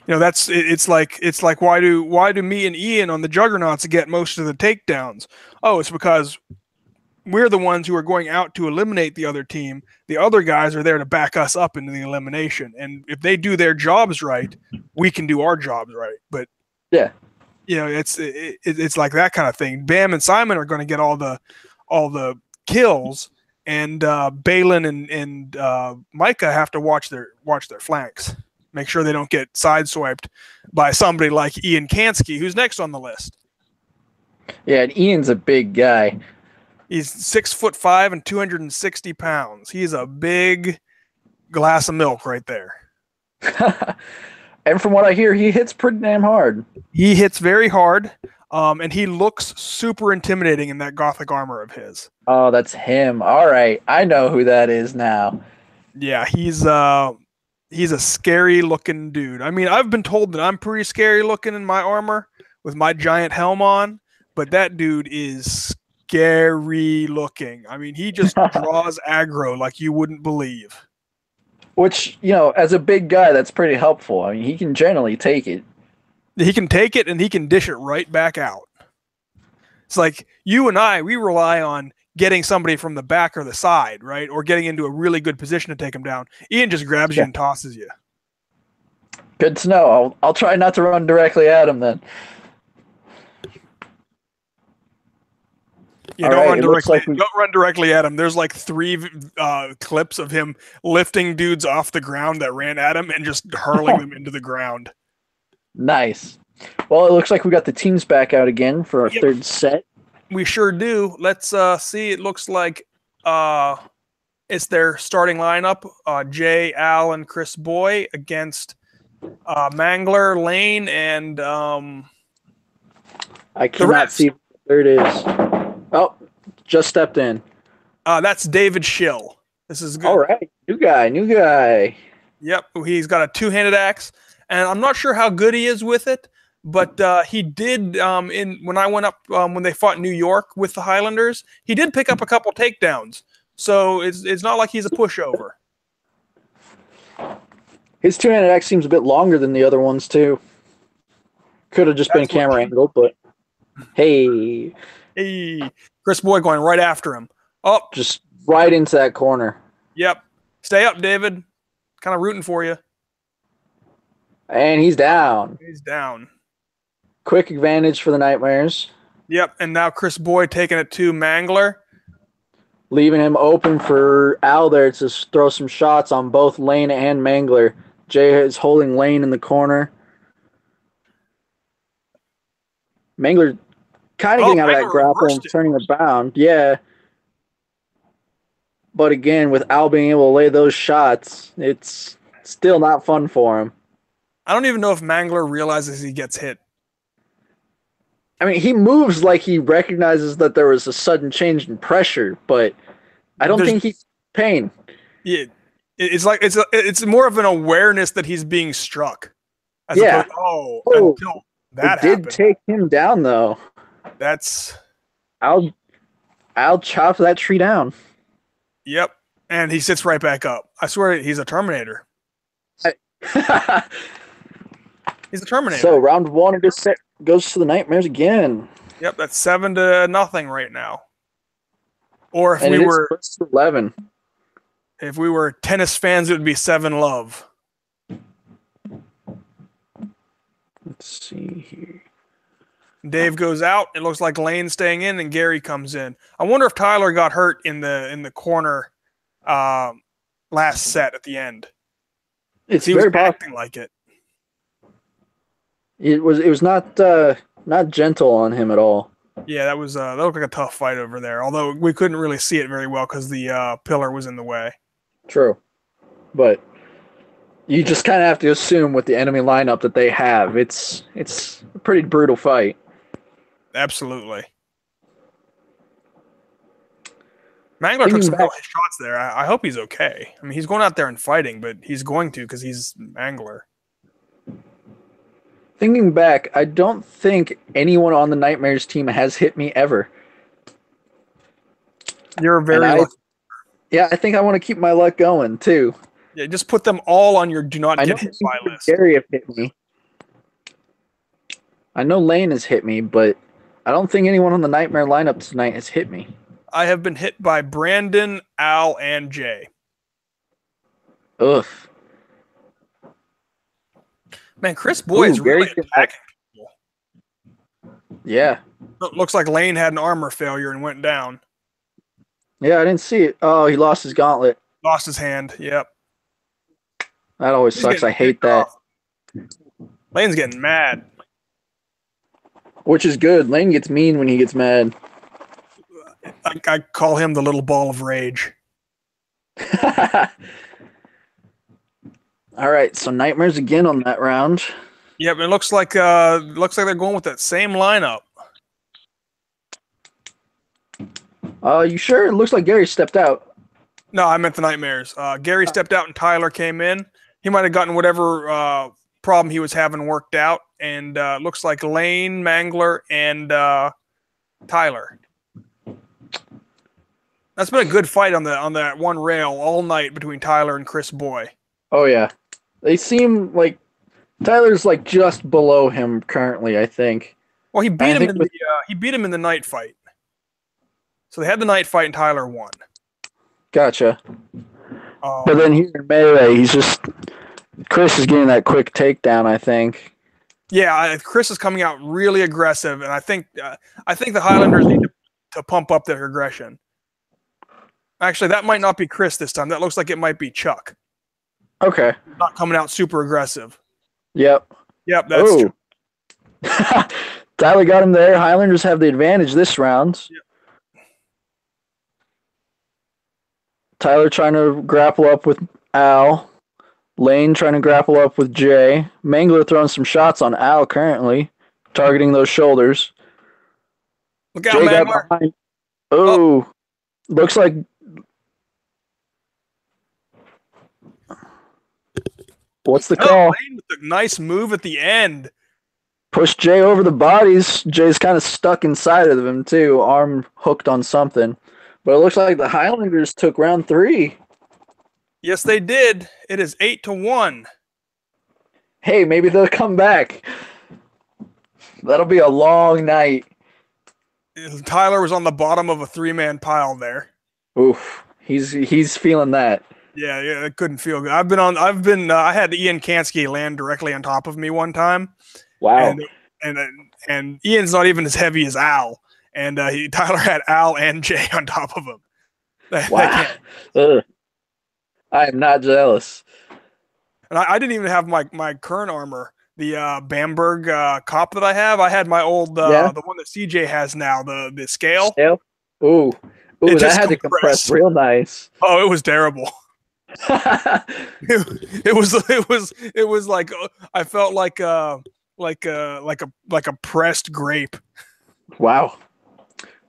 You know, it's like why do me and Ian on the Juggernauts get most of the takedowns? Oh, it's because we're the ones who are going out to eliminate the other team. The other guys are there to back us up into the elimination. And if they do their jobs right, we can do our jobs right. But yeah, you know, it's like that kind of thing. Bam and Simon are going to get all the kills, and Balin and Micah have to watch their flanks, make sure they don't get sideswiped by somebody like Ian Kansky, who's next on the list. Yeah, and Ian's a big guy. He's 6'5" and 260 pounds. He's a big glass of milk right there. And from what I hear, he hits pretty damn hard. He hits very hard, and he looks super intimidating in that gothic armor of his. Oh, that's him. All right, I know who that is now. Yeah, he's a scary looking dude. I mean, I've been told that I'm pretty scary looking in my armor with my giant helm on, but that dude is scary looking. I mean, he just draws aggro like you wouldn't believe. Which, you know, as a big guy, that's pretty helpful. I mean, he can generally take it. He can take it and he can dish it right back out. It's like you and I, we rely on getting somebody from the back or the side, right? Or getting into a really good position to take him down. Ian just grabs you and tosses you. Good to know. I'll try not to run directly at him then. Yeah, don't run directly at him. There's like 3 clips of him lifting dudes off the ground that ran at him and just hurling them into the ground. Nice. Well, it looks like we got the teams back out again for our third set. We sure do. Let's see. It looks like it's their starting lineup. Jay, Al, and Chris Boy against Mangler, Lane, and I cannot see what the third is. Oh, just stepped in. That's David Schill. This is good. All right. New guy. Yep. He's got a 2-handed axe, and I'm not sure how good he is with it, but he did when I went up when they fought New York with the Highlanders, he did pick up a couple takedowns. So it's not like he's a pushover. His 2-handed axe seems a bit longer than the other ones too. Could have just been a camera angle, but hey. Chris Boy going right after him. Oh, just right into that corner. Yep. Stay up, David. Kind of rooting for you. And he's down. He's down. Quick advantage for the KnightMares. Yep, and now Chris Boy taking it to Mangler. Leaving him open for Al there to throw some shots on both Lane and Mangler. Jay is holding Lane in the corner. Mangler kind of getting out of that grapple and turning abound. Yeah. But again, with Al being able to lay those shots, it's still not fun for him. I don't even know if Mangler realizes he gets hit. I mean, he moves like he recognizes that there was a sudden change in pressure, but I don't think he's pain. Yeah, it's like it's more of an awareness that he's being struck. As opposed, until that happened. Did take him down though. That's I'll chop that tree down. Yep, and he sits right back up. I swear he's a Terminator. He's a Terminator. So round 1 of this set goes to the KnightMares again. Yep, that's 7-0 right now. Or if and we were 11. If we were tennis fans, it would be 7-love. Let's see here. Dave goes out. It looks like Lane's staying in, and Gary comes in. I wonder if Tyler got hurt in the corner last set at the end. He was acting like it. It was not gentle on him at all. Yeah, that looked like a tough fight over there. Although we couldn't really see it very well because the pillar was in the way. True, but You just kind of have to assume with the enemy lineup that they have. It's a pretty brutal fight. Absolutely. Mangler took Thinking some real back, shots there. I hope he's okay. I mean, he's going out there and fighting, but he's going to because he's Mangler. thinking back, I don't think anyone on the KnightMares team has hit me ever. You're very lucky. Yeah, I think I want to keep my luck going too. Yeah, just put them all on your do not I know get hit by list. Gary have hit me. I know Lane has hit me, but I don't think anyone on the Nightmare lineup tonight has hit me. I have been hit by Brandon, Al, and Jay. Ugh. Man, Chris Boy is really attacking people. Yeah. Looks like Lane had an armor failure and went down. Yeah, I didn't see it. Oh, he lost his gauntlet. Lost his hand. Yep. That always sucks. I hate that. Lane's getting mad. Which is good. Lane gets mean when he gets mad. I call him the little ball of rage. All right, so Nightmares again on that round. Yep, it looks like they're going with that same lineup. You sure? It looks like Gary stepped out. No, I meant the KnightMares. Gary stepped out and Tyler came in. He might have gotten whatever problem he was having worked out, and looks like Lane, Mangler, and Tyler. That's been a good fight on that one rail all night between Tyler and Chris Boy. Oh yeah, they seem like Tyler's like just below him currently. I think. Well, he beat him in the night fight. So they had the night fight and Tyler won. Gotcha. But then here in melee, Chris is getting that quick takedown, I think. Yeah, Chris is coming out really aggressive, and I think the Highlanders need to pump up their aggression. Actually, that might not be Chris this time. That looks like it might be Chuck. Okay. Not coming out super aggressive. Yep. Yep, that's true. Tyler got him there. Highlanders have the advantage this round. Yep. Tyler trying to grapple up with Al. Lane trying to grapple up with Jay. Mangler throwing some shots on Al currently, targeting those shoulders. Look out, Mangler. Oh, looks like... What's the call? Lane with a nice move at the end. Push Jay over the bodies. Jay's kind of stuck inside of him, too. Arm hooked on something. But it looks like the Highlanders took round 3. Yes, they did. It is 8-1. Hey, maybe they'll come back. That'll be a long night. Tyler was on the bottom of a 3-man pile there. Oof. He's feeling that. Yeah, it couldn't feel good. I had Ian Kansky land directly on top of me one time. Wow. And Ian's not even as heavy as Al. And Tyler had Al and Jay on top of him. Wow. I am not jealous. And I didn't even have my current armor, the Bamberg cop that I have. I had my old, the one that CJ has now, the scale. Ooh, that had to compress real nice. Oh, it was terrible. it was like I felt like a pressed grape. Wow.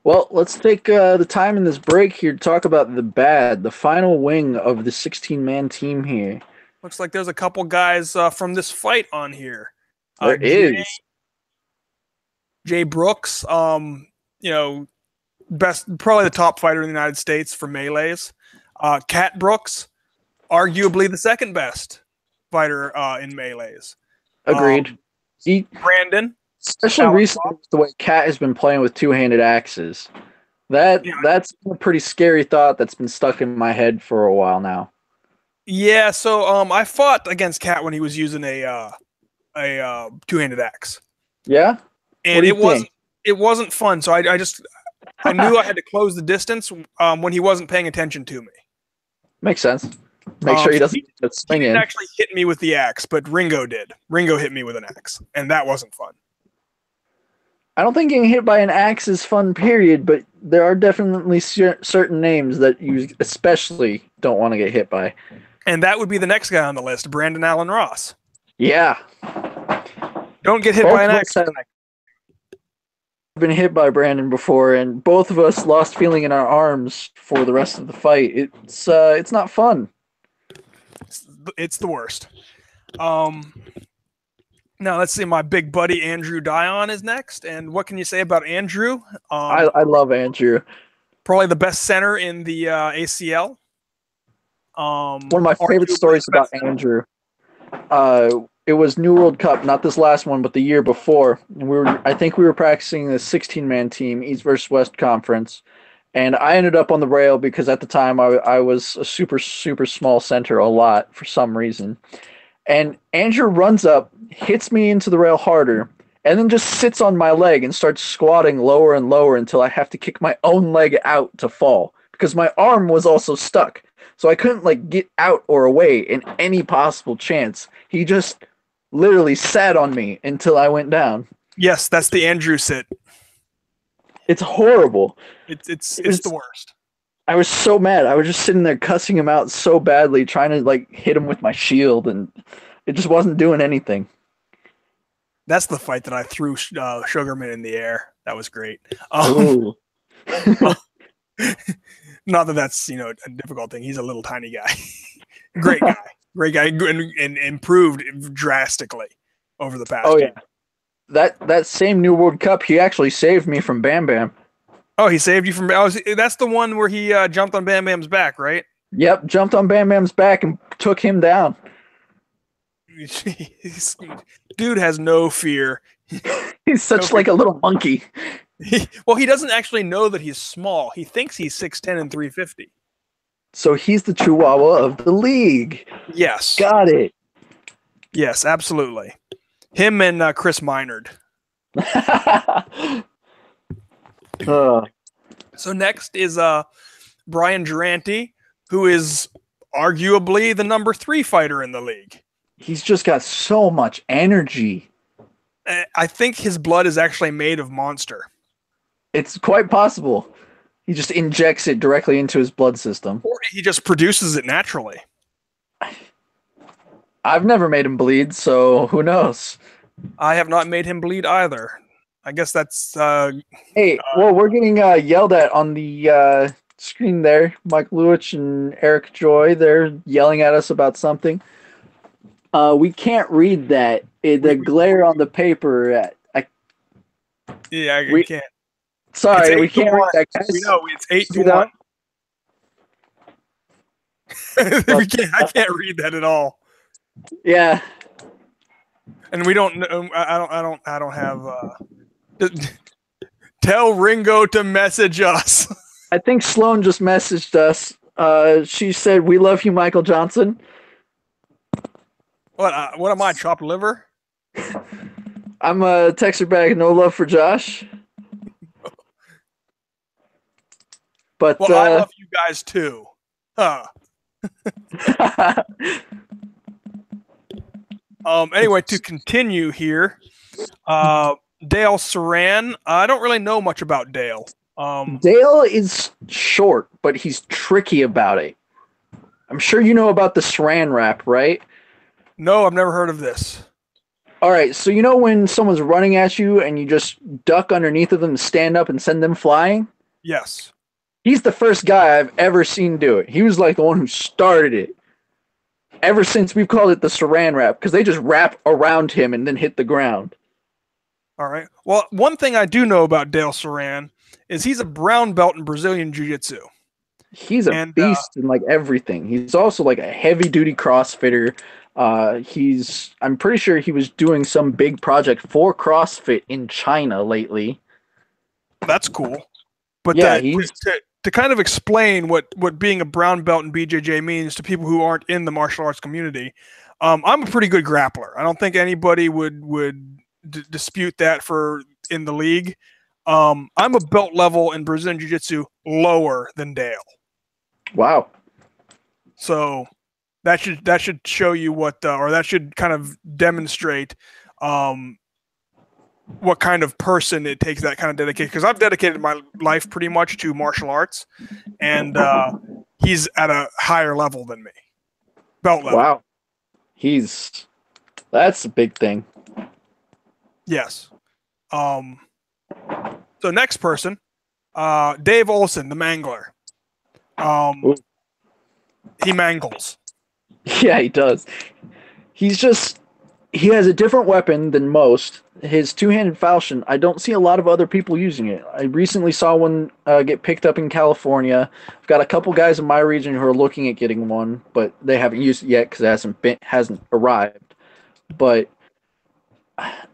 Well, let's take the time in this break here to talk about the final wing of the 16-man team here. Looks like there's a couple guys from this fight on here. There is. Jay Brooks, probably the top fighter in the United States for melees. Cat Brooks, arguably the second best fighter in melees. Agreed. Brandon. Especially recently, the way Cat has been playing with two-handed axes. That's a pretty scary thought that's been stuck in my head for a while now. Yeah, so I fought against Cat when he was using a two-handed axe. Yeah? And it wasn't fun, so I knew I had to close the distance when he wasn't paying attention to me. Makes sense. Make sure he doesn't swing in. He didn't actually hit me with the axe, but Ringo did. Ringo hit me with an axe, and that wasn't fun. I don't think getting hit by an axe is fun, period, but there are definitely certain names that you especially don't want to get hit by. And that would be the next guy on the list, Brandon Allen Ross. Yeah. Don't get hit by an accident. I've been hit by Brandon before, and both of us lost feeling in our arms for the rest of the fight. It's not fun. It's the worst. Now let's see. My big buddy Andrew Dion is next, and what can you say about Andrew? I love Andrew. Probably the best center in the ACL. One of my favorite stories about Andrew. It was New World Cup, not this last one, but the year before. I think we were practicing the 16-man team, East versus West Conference, and I ended up on the rail because at the time I was a super, super small center a lot for some reason. And Andrew runs up, hits me into the rail harder, and then just sits on my leg and starts squatting lower and lower until I have to kick my own leg out to fall because my arm was also stuck. So I couldn't get out or away in any possible chance. He just literally sat on me until I went down. Yes, that's the Andrew sit. It's horrible. It's the worst. I was so mad. I was just sitting there cussing him out so badly, trying to hit him with my shield, and it just wasn't doing anything. That's the fight that I threw Sugarman in the air. That was great. Not that that's a difficult thing. He's a little tiny guy. Great guy, and improved drastically over the past. Oh yeah, that same New World Cup, he actually saved me from Bam Bam. Oh, he saved you from. That's the one where he jumped on Bam Bam's back, right? Yep, jumped on Bam Bam's back and took him down. Dude has no fear. He's such a little monkey. He doesn't actually know that he's small. He thinks he's 6'10" and 350. So he's the Chihuahua of the league. Yes. Got it. Yes, absolutely. Him and Chris Minard. So next is Brian Durante, who is arguably the number 3 fighter in the league. He's just got so much energy. I think his blood is actually made of Monster. It's quite possible. He just injects it directly into his blood system. Or he just produces it naturally. I've never made him bleed, so who knows? I have not made him bleed either. I guess that's... hey, well, we're getting yelled at on the screen there. Mike Lewich and Eric Joy, they're yelling at us about something. We can't read that. The glare on the paper. We can't. Sorry, we can't read that. Guys. We know it's 8-1. I can't read that at all. Yeah. And we don't know. I don't have. Tell Ringo to message us. I think Sloan just messaged us. She said, "We love you, Michael Johnson." What? What am I? Chopped liver? I'm a texter back. No love for Josh. But I love you guys too. Huh. Anyway, to continue here, Dale Saran. I don't really know much about Dale. Dale is short, but he's tricky about it. I'm sure you know about the Saran wrap, right? No, I've never heard of this. All right, so you know when someone's running at you and you just duck underneath of them, stand up, and send them flying? Yes. He's the first guy I've ever seen do it. He was the one who started it. Ever since, we've called it the Saran wrap because they just wrap around him and then hit the ground. All right. Well, one thing I do know about Dale Saran is he's a brown belt in Brazilian Jiu-Jitsu. He's a beast in everything. He's also a heavy-duty CrossFitter. I'm pretty sure he was doing some big project for CrossFit in China lately. That's cool. But yeah, to kind of explain what being a brown belt in BJJ means to people who aren't in the martial arts community, I'm a pretty good grappler. I don't think anybody would dispute that in the league. I'm a belt level in Brazilian Jiu-Jitsu lower than Dale. Wow. So that should show you or that should kind of demonstrate what kind of person it takes that kind of dedication. Because I've dedicated my life pretty much to martial arts, and he's at a higher level than me. belt level. Wow. That's a big thing. Yes. So next person, Dave Olson, the Mangler. Ooh. He mangles. Yeah, he does. He has a different weapon than most. His two-handed falchion, I don't see a lot of other people using it. I recently saw one get picked up in California. I've got a couple guys in my region who are looking at getting one, but they haven't used it yet because it hasn't arrived. But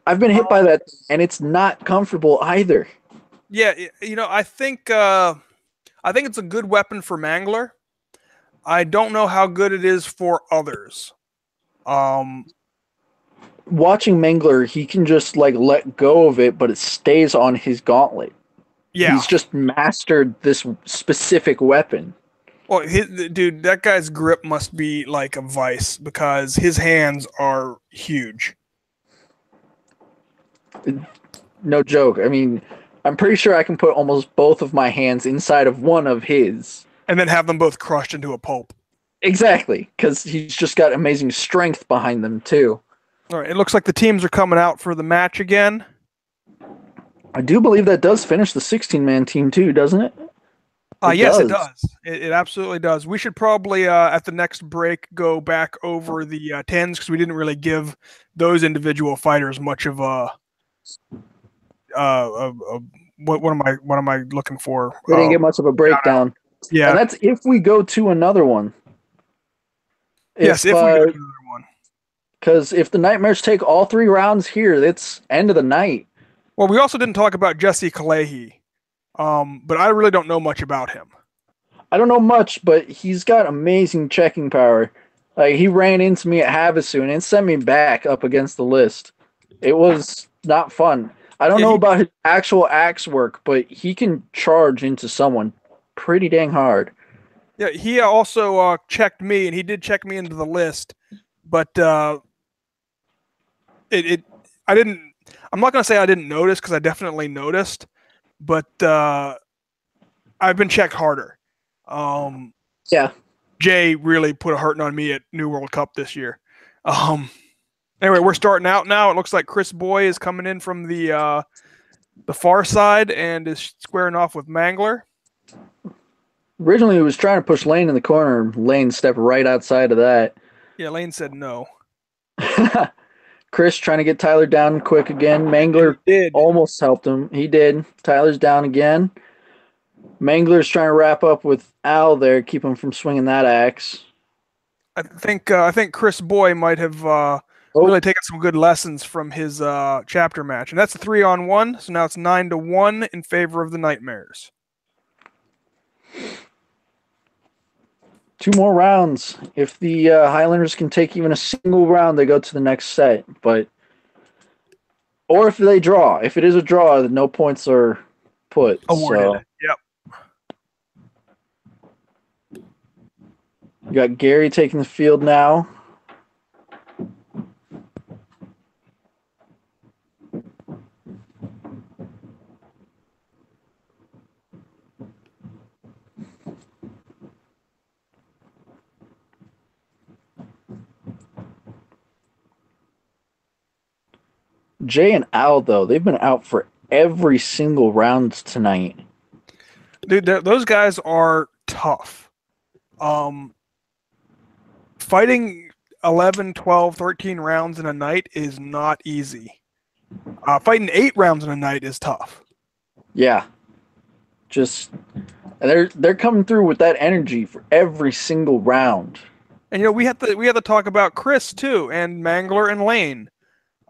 I've been hit by that, and it's not comfortable either. Yeah, I think it's a good weapon for Mangler. I don't know how good it is for others. Watching Mangler, he can just like let go of it, but it stays on his gauntlet. Yeah. He's just mastered this specific weapon. Well, dude, that guy's grip must be like a vice because his hands are huge. No joke. I mean, I'm pretty sure I can put almost both of my hands inside of one of his. And then have them both crushed into a pulp. Exactly, because he's just got amazing strength behind them, too. All right, it looks like the teams are coming out for the match again. I do believe that does finish the 16-man team, too, doesn't it? Yes, it does. It absolutely does. We should probably, at the next break, go back over the 10s because we didn't really give those individual fighters much of a what am I looking for? We didn't get much of a breakdown. Yeah, and that's if we go to another one. Yes, if we go to another one. Because if the KnightMares take all 3 rounds here, it's end of the night. Well, we also didn't talk about Jesse Kalehi, but I really don't know much about him. I don't know much, but he's got amazing checking power. Like, he ran into me at Havasu and sent me back up against the list. It was not fun. I don't know about his actual axe work, but he can charge into someone pretty dang hard. Yeah, he also checked me, and he did check me into the list, but I didn't. I'm not gonna say I didn't notice because I definitely noticed, but I've been checked harder. Yeah. Jay really put a hurting on me at New World Cup this year. Anyway, we're starting out now. It looks like Chris Boy is coming in from the far side and is squaring off with Mangler. Originally, he was trying to push Lane in the corner. Lane stepped right outside of that. Yeah, Lane said no. Chris trying to get Tyler down quick again. Mangler almost helped him. He did. Tyler's down again. Mangler's trying to wrap up with Al there, keep him from swinging that axe. I think Chris Boy might have really taken some good lessons from his chapter match, and that's a 3-on-1. So now it's 9-1 in favor of the KnightMares. 2 more rounds. If the Highlanders can take even a single round, they go to the next set. Or if they draw. If it is a draw, then no points are put. Awarded. So. Yep. You got Gary taking the field now. Jay and Al, though, they've been out for every single round tonight. Dude, those guys are tough. Fighting 11, 12, 13 rounds in a night is not easy. Fighting 8 rounds in a night is tough. Yeah. They're coming through with that energy for every single round. And we have to talk about Chris too, and Mangler and Lane.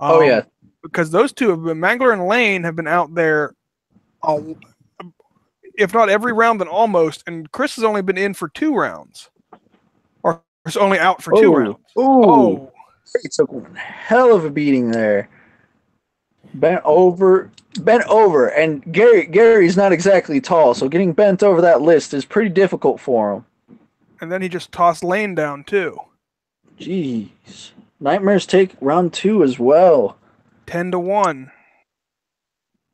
Yeah. Because those two have been, Mangler and Lane have been out there, if not every round, then almost. And Chris has only been in for 2 rounds, or is only out for 2 rounds. Oh, he took one hell of a beating there. Bent over, and Gary's not exactly tall, so getting bent over that list is pretty difficult for him. And then he just tossed Lane down too. Jeez, KnightMares take round 2 as well. 10-1.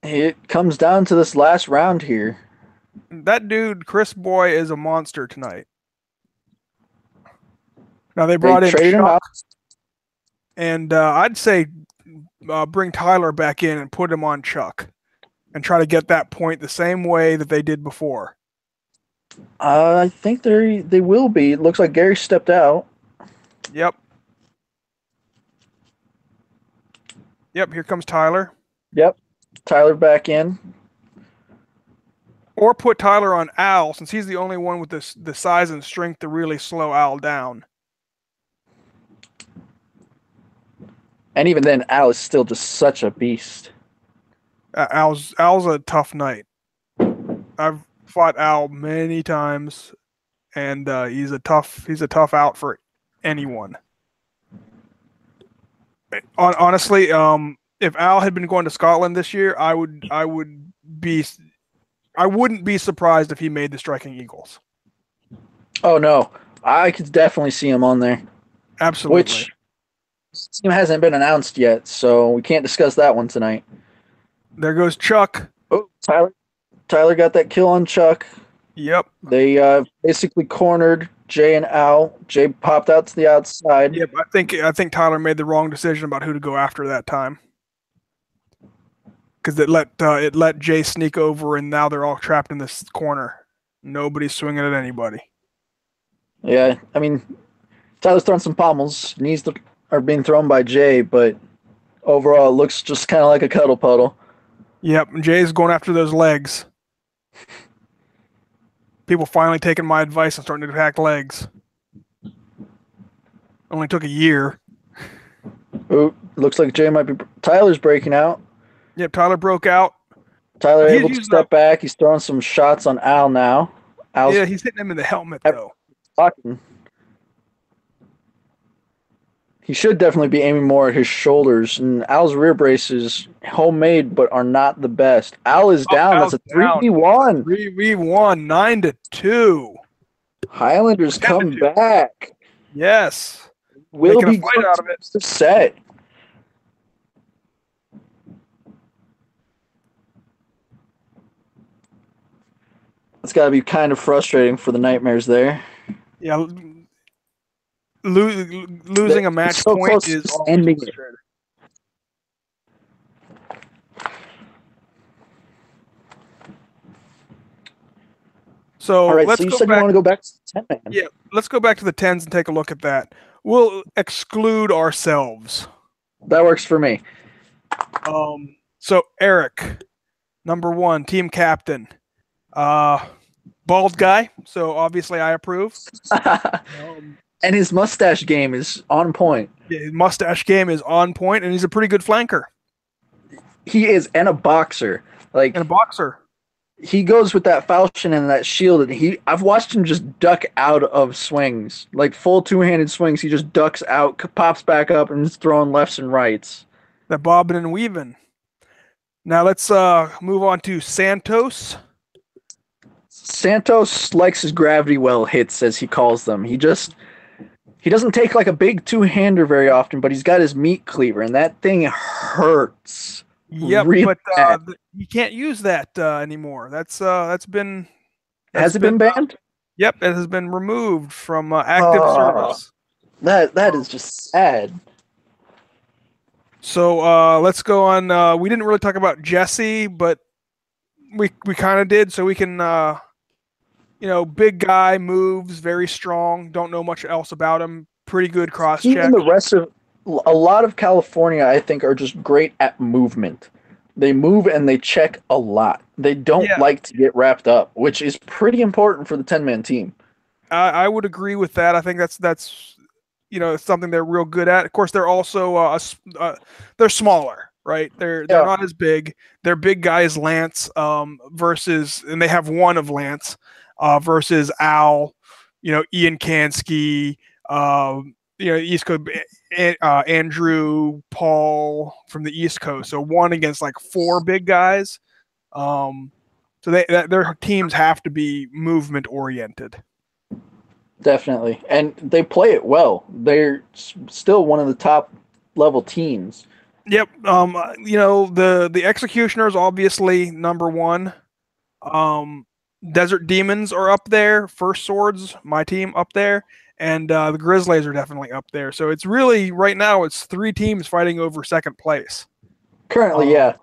It comes down to this last round here. That dude, Chris Boy, is a monster tonight. Now they They brought in traded him Chuck, out. and I'd say bring Tyler back in and put him on Chuck, and try to get that point the same way that they did before. I think they will be. It looks like Gary stepped out. Yep. Yep. Here comes Tyler. Yep. Tyler back in. Or put Tyler on Al, since he's the only one with the size and strength to really slow Al down. And even then, Al is still just such a beast. Al's a tough knight. I've fought Al many times, and he's a tough out for anyone. Honestly, if Al had been going to Scotland this year, I wouldn't be surprised if he made the Striking Eagles. Oh no, I could definitely see him on there. Absolutely. Which team hasn't been announced yet, so we can't discuss that one tonight. There goes Chuck. Oh, Tyler got that kill on Chuck. Yep. They basically cornered Jay and Al. Jay popped out to the outside. Yep. I think Tyler made the wrong decision about who to go after that time, because it let Jay sneak over, and now they're all trapped in this corner. Nobody's swinging at anybody. Yeah, I mean, Tyler's throwing some pommels. Knees are being thrown by Jay, but overall, it looks just kind of like a cuddle puddle. Yep, and Jay's going after those legs. People finally taking my advice and starting to attack legs. Only took a year. Ooh, looks like Tyler's breaking out. Yep, Tyler broke out. Tyler able to step back. He's throwing some shots on Al now. Yeah, he's hitting him in the helmet, though. He should definitely be aiming more at his shoulders. And Al's rear braces, homemade, but are not the best. Al is down. That's a 3v1. 3v1, 9-2. Highlanders come back. Yes. Will be fight out of it. Set. It's got to be kind of frustrating for the KnightMares there. Yeah. Losing a match so point is ending it. So all right, let's so you go said back. You want to go back to the 10-man. Yeah, let's go back to the 10s and take a look at that. We'll exclude ourselves. That works for me. So Eric, number 1, team captain. Bald guy, so obviously I approve. And his mustache game is on point. Yeah, his mustache game is on point, and he's a pretty good flanker. He is, and a boxer. And a boxer. He goes with that falchion and that shield, and I've watched him just duck out of swings. Like full two-handed swings, he just ducks out, pops back up, and is throwing lefts and rights. That bobbing and weaving. Now let's move on to Santos. Santos likes his gravity well hits, as he calls them. He doesn't take like a big two-hander very often, but he's got his meat cleaver, and that thing hurts. Yep, really but bad. You can't use that anymore. Has it been banned? Yep, it has been removed from active service. That is just sad. So let's go on. We didn't really talk about Jesse, but we kind of did. So we can, big guy, moves, very strong. Don't know much else about him. Pretty good cross check. Even the rest of a lot of California, I think, are just great at movement. They move and they check a lot. They don't like to get wrapped up, which is pretty important for the 10-man team. I would agree with that. I think that's something they're real good at. Of course, they're also they're smaller, right? They're not as big. Their big guy is Lance versus, and they have one of Lance versus Al, Ian Kansky, East Coast, Andrew, Paul from the East Coast. So one against like 4 big guys. So their teams have to be movement oriented. Definitely. And they play it well. They're still one of the top level teams. Yep. The Executioners, obviously number 1. Desert Demons are up there. First Swords, my team, up there. and the Grizzlies are definitely up there. So it's really right now it's 3 teams fighting over second place. Currently, yeah.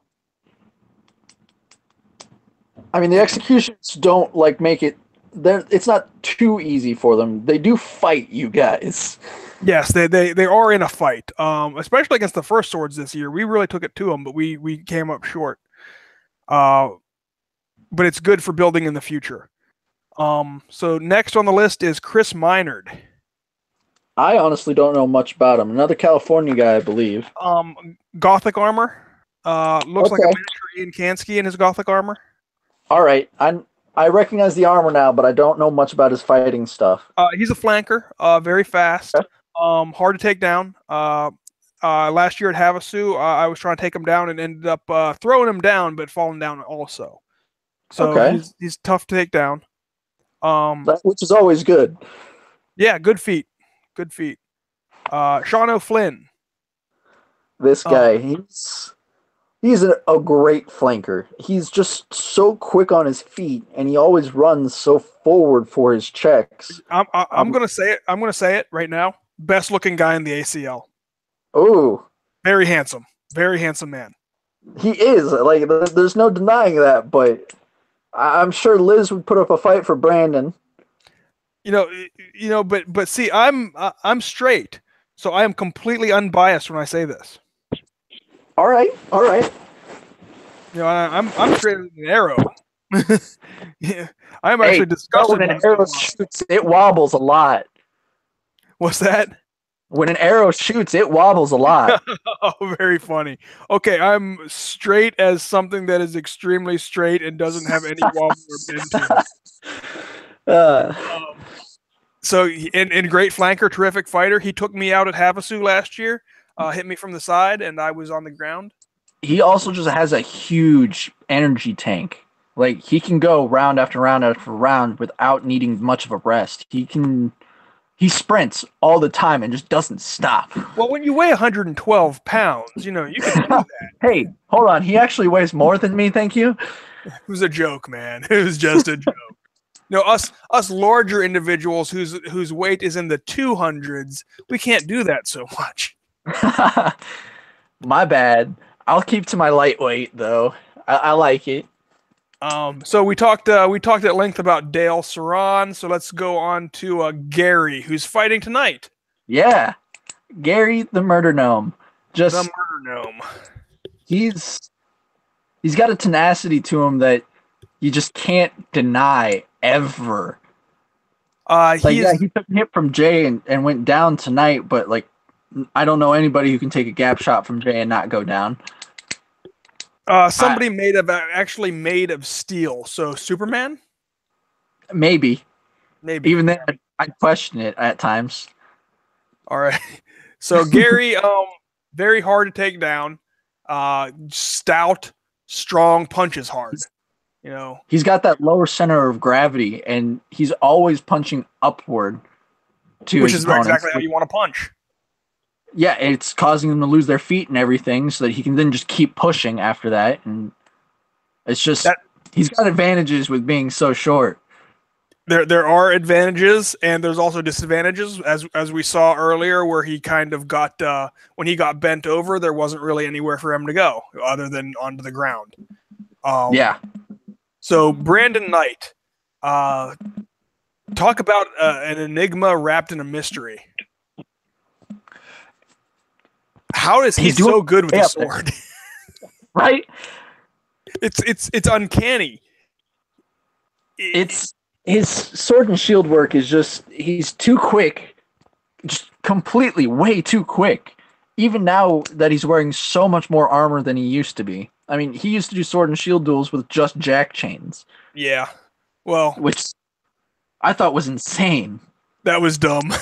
I mean, the executions don't make it. It's not too easy for them. They do fight you guys. Yes, they are in a fight, especially against the first swords this year. We really took it to them, but we came up short. But it's good for building in the future. So next on the list is Chris Minard. I honestly don't know much about him. Another California guy, I believe. Gothic armor. Looks like a miniature Ian Kansky in his Gothic armor. All right, I recognize the armor now, but I don't know much about his fighting stuff. He's a flanker, very fast, hard to take down. Last year at Havasu, I was trying to take him down and ended up throwing him down, but falling down also. So he's tough to take down. Which is always good. Yeah, good feet. Good feet. Sean O'Flynn. This guy, he's a great flanker. He's just so quick on his feet, and he always runs so forward for his checks. I'm gonna say it. I'm gonna say it right now. Best looking guy in the ACL. Oh, very handsome man. He is. There's no denying that. But I'm sure Liz would put up a fight for Brandon. But see, I'm straight, so I am completely unbiased when I say this. All right. I'm straight as an arrow. Yeah, I'm actually disgusted. When an arrow shoots, it wobbles a lot. What's that? When an arrow shoots, it wobbles a lot. Oh, very funny. Okay, I'm straight as something that is extremely straight and doesn't have any wobble or bend to it. So, in great flanker, terrific fighter. He took me out at Havasu last year, hit me from the side, and I was on the ground. He also just has a huge energy tank. He can go round after round after round without needing much of a rest. He sprints all the time and just doesn't stop. Well, when you weigh 112 pounds, you can do that. Hey, hold on. He actually weighs more than me, thank you. It was a joke, man. It was just a joke. Us larger individuals whose weight is in the 200s, we can't do that so much. My bad. I'll keep to my lightweight though. I like it. So we talked at length about Dale Saran. So let's go on to Gary, who's fighting tonight. Yeah, Gary the Murder Gnome. The Murder Gnome. He's got a tenacity to him that you just can't deny ever. He took a hit from Jay and went down tonight, but I don't know anybody who can take a gap shot from Jay and not go down. Somebody made of steel. So Superman? Maybe. Even then, I'd question it at times. All right. So Gary, very hard to take down. Stout, strong, punches hard. He's got that lower center of gravity, and he's always punching upward. Which is exactly how you want to punch. Yeah, it's causing them to lose their feet and everything, so that he can then just keep pushing after that. And it's just he's got advantages with being so short. There are advantages, and there's also disadvantages, as we saw earlier, where he kind of got when he got bent over, there wasn't really anywhere for him to go other than onto the ground. Yeah. So Brandon Knight, talk about an enigma wrapped in a mystery. How is he so good with the sword? Right? It's uncanny. It's his sword and shield work is he's too quick, just completely way too quick. Even now that he's wearing so much more armor than he used to be. I mean, he used to do sword and shield duels with just jack chains. Yeah. Well, which I thought was insane. That was dumb.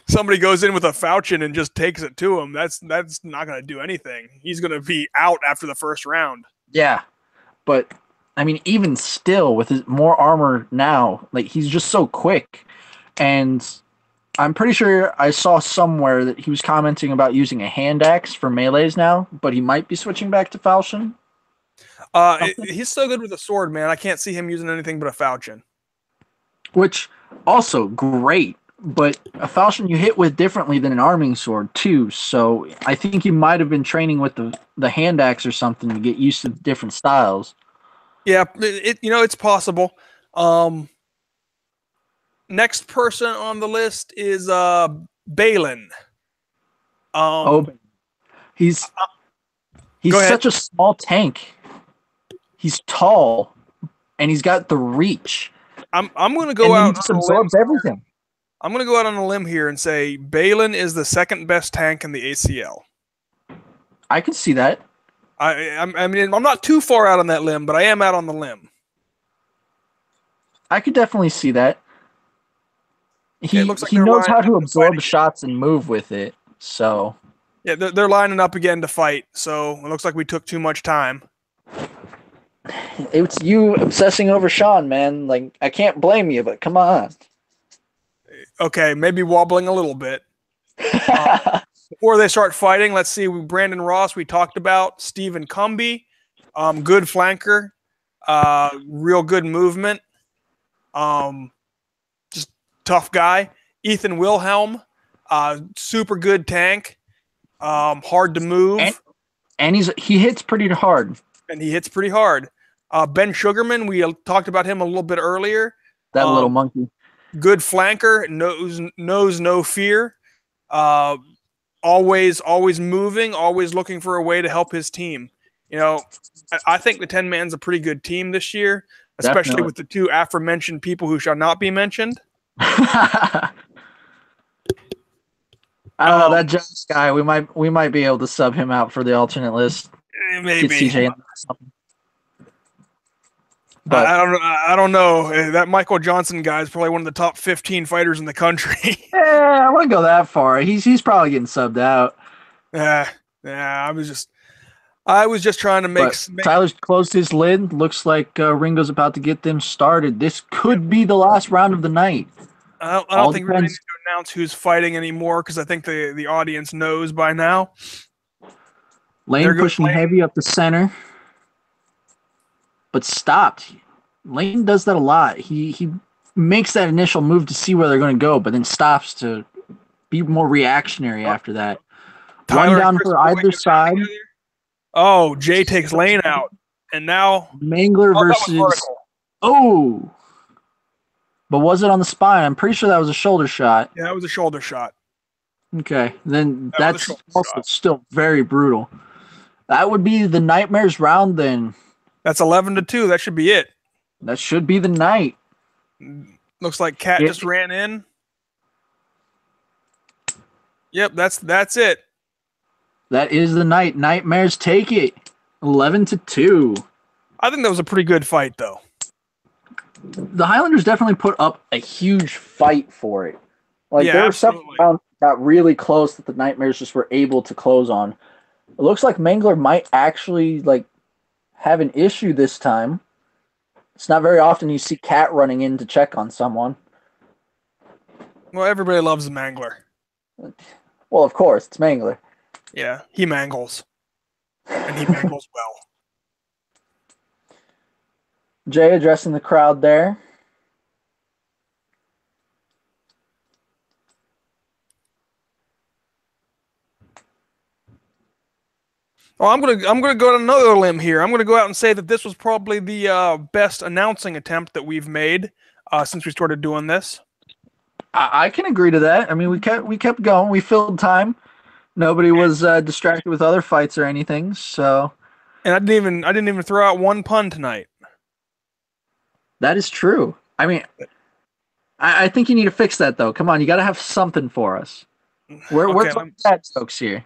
Somebody goes in with a falchion and just takes it to him. That's not going to do anything. He's going to be out after the first round. Yeah. But I mean, even still with his more armor now, he's just so quick. And I'm pretty sure I saw somewhere that he was commenting about using a hand axe for melees now, but he might be switching back to falchion. He's so good with a sword, man. I can't see him using anything but a falchion. Which Also great, but a falchion you hit with differently than an arming sword too. So I think he might have been training with the hand axe or something to get used to different styles. Yeah, it's possible. Um, Next person on the list is Balin. Oh, Um, he's Go he's ahead. such a small tank. He's tall and he's got the reach, I'm going to go and then he out just on a limb. absorbs everything. I'm going to go out on a limb here and say Balin is the second best tank in the ACL. I can see that. I mean, I'm not too far out on that limb, but I am out on the limb. I could definitely see that. It He looks like he they're knows lining how up to to fight absorb again. shots and move with it. So Yeah, they're lining up again to fight. So it looks like we took too much time. it's you obsessing over Sean, man. Like I can't blame you, but come on. Okay, maybe wobbling a little bit. Before they start fighting, let's see. Brandon Ross, we talked about. Stephen Cumby, good flanker, real good movement, just tough guy. Ethan Wilhelm, super good tank, hard to and move, and he hits pretty hard. and he hits pretty hard. Ben Sugarman, we talked about him a little bit earlier. That little monkey. Good flanker, knows no fear. Uh, always moving, always looking for a way to help his team. I think the 10 man's a pretty good team this year, especially Definitely. with the two aforementioned people who shall not be mentioned. I don't know that Josh guy. We might be able to sub him out for the alternate list. Maybe. Get CJ. But I don't know. That Michael Johnson guy is probably one of the top 15 fighters in the country. I wouldn't go that far. He's probably getting subbed out. Yeah, I was just trying to make. Tyler's closed his lid. Looks like Ringo's about to get them started. This could be the last round of the night. I don't think we really need to announce who's fighting anymore because I think the audience knows by now. Lane pushing heavy up the center, but stopped. Lane does that a lot. He makes that initial move to see where they're going to go, but then stops to be more reactionary after that. One down for either side. Oh, Jay takes Lane out, and now Mangler versus. Oh, but was it on the spine? I'm pretty sure that was a shoulder shot. Yeah, that was a shoulder shot. Okay, then that's also still very brutal. That would be the KnightMares round then. That's 11-2. That should be it. That should be the night. Looks like Cat just ran in. Yep, that's it. That is the night. KnightMares take it. 11-2. I think that was a pretty good fight, though. The Highlanders definitely put up a huge fight for it. There were some rounds that got really close that the KnightMares just were able to close on. It looks like Mangler might actually have an issue this time. It's not very often you see Cat running in to check on someone. Well, everybody loves the Mangler. Well, of course, it's Mangler. Yeah, he mangles. And he mangles well. Jay addressing the crowd there. Well, I'm gonna go on another limb here. I'm gonna go out and say that this was probably the best announcing attempt that we've made since we started doing this. I can agree to that. I mean, we kept going. We filled time. Nobody was distracted with other fights or anything. So, and I didn't even throw out one pun tonight. That is true. I mean, I think you need to fix that though. Come on, you got to have something for us. We're talking bad jokes here.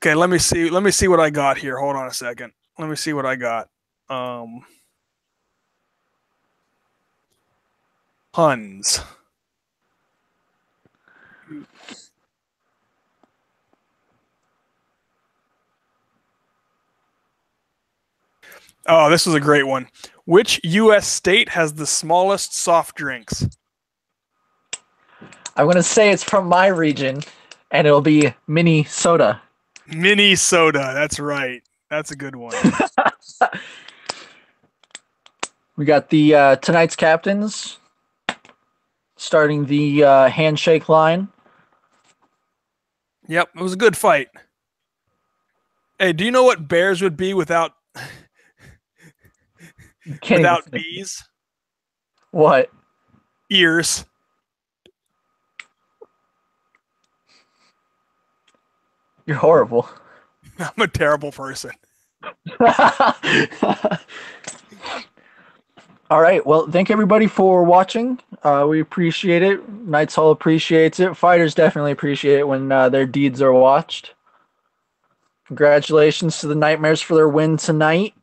Okay, let me see what I got here. Hold on a second. Let me see what I got. Puns. Oh, this was a great one. Which U.S. state has the smallest soft drinks? I'm going to say it's from my region, and it'll be Minnesota. Minnesota. That's right. That's a good one. We got the tonight's captains. starting the handshake line. Yep, it was a good fight. Hey, do you know what bears would be without bees? What? Ears. You're horrible. I'm a terrible person. All right. Well, thank everybody for watching. We appreciate it. Knights Hall appreciates it. Fighters definitely appreciate it when their deeds are watched. Congratulations to the KnightMares for their win tonight.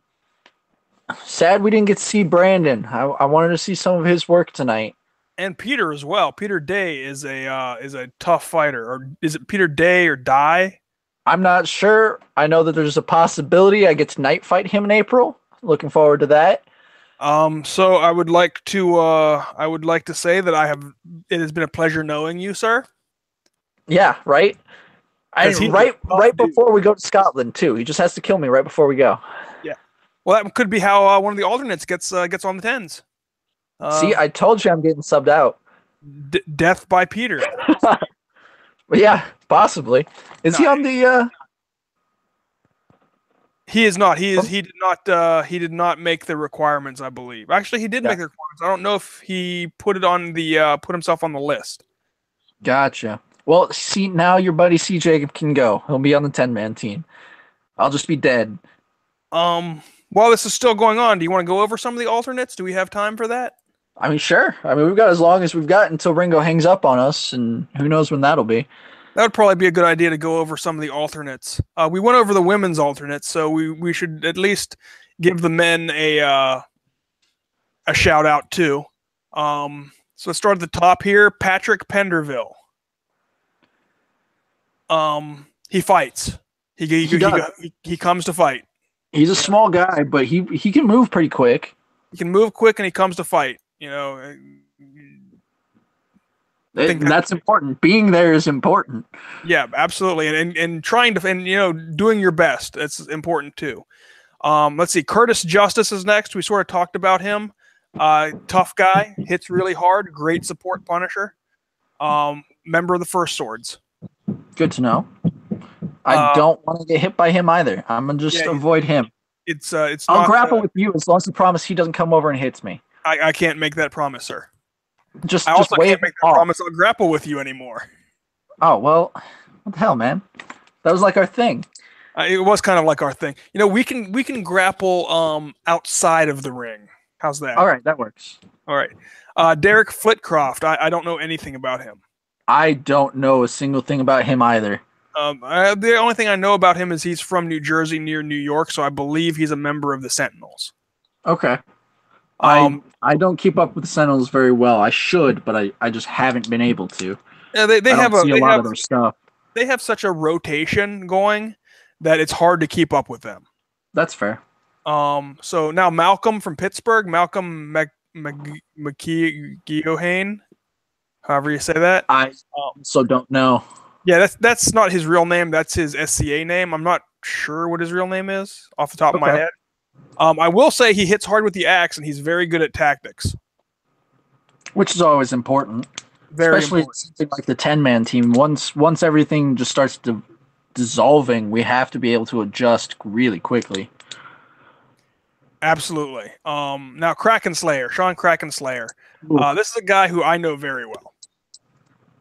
Sad we didn't get to see Brandon. I wanted to see some of his work tonight. And Peter as well. Peter Day is a tough fighter. Or is it Peter Day or Die? I'm not sure. I know that there's a possibility I get to night fight him in April. Looking forward to that. So I would like to say that it has been a pleasure knowing you, sir. Yeah, right. Right before we go to Scotland too. He just has to kill me right before we go. Yeah. Well, that could be how one of the alternates gets on the tens. See, I told you I'm getting subbed out. Death by Peter. Yeah, possibly. Is he on the? He is not. He did not make the requirements, I believe. Actually, he did make the requirements. I don't know if he put himself on the list. Gotcha. Well, see, now your buddy CJ can go. He'll be on the 10-man team. I'll just be dead. While this is still going on, do you want to go over some of the alternates? Do we have time for that? I mean, sure. I mean, we've got as long as we've got until Ringo hangs up on us, and who knows when that'll be. That would probably be a good idea to go over some of the alternates. We went over the women's alternates, so we should at least give the men a shout out too. So let's start at the top here. Patrick Penderville. He fights. He comes to fight. He's a small guy, but he can move pretty quick. He can move quick, and he comes to fight. You know, that's important. Being there is important. Yeah, absolutely, and trying to doing your best. That's important too. Let's see. Curtis Justice is next. We sort of talked about him. Tough guy, hits really hard. Great support punisher. Member of the First Swords. Good to know. I don't want to get hit by him either. I'm gonna just avoid him. I'll grapple with you as long as you promise he doesn't come over and hits me. I can't make that promise, sir. I also can't make that promise I'll grapple with you anymore. Oh, well, what the hell, man? That was like our thing. It was kind of like our thing. You know, we can grapple outside of the ring. How's that? All right, that works. All right. Derek Flitcroft. I don't know anything about him. I don't know a single thing about him either. The only thing I know about him is he's from New Jersey near New York, so I believe he's a member of the Sentinels. Okay. I don't keep up with the Sentinels very well. I should, but I just haven't been able to. Yeah, they have a lot of their stuff. They have such a rotation going that it's hard to keep up with them. That's fair. So now Malcolm from Pittsburgh, Malcolm McGeohane, however you say that. I so don't know. Yeah, that's not his real name. That's his SCA name. I'm not sure what his real name is off the top of my head. I will say he hits hard with the axe, and he's very good at tactics. Which is always important. Especially something like the 10-man team. Once everything just starts dissolving, we have to be able to adjust really quickly. Absolutely. Now, Krakenslayer, Sean Krakenslayer. This is a guy who I know very well.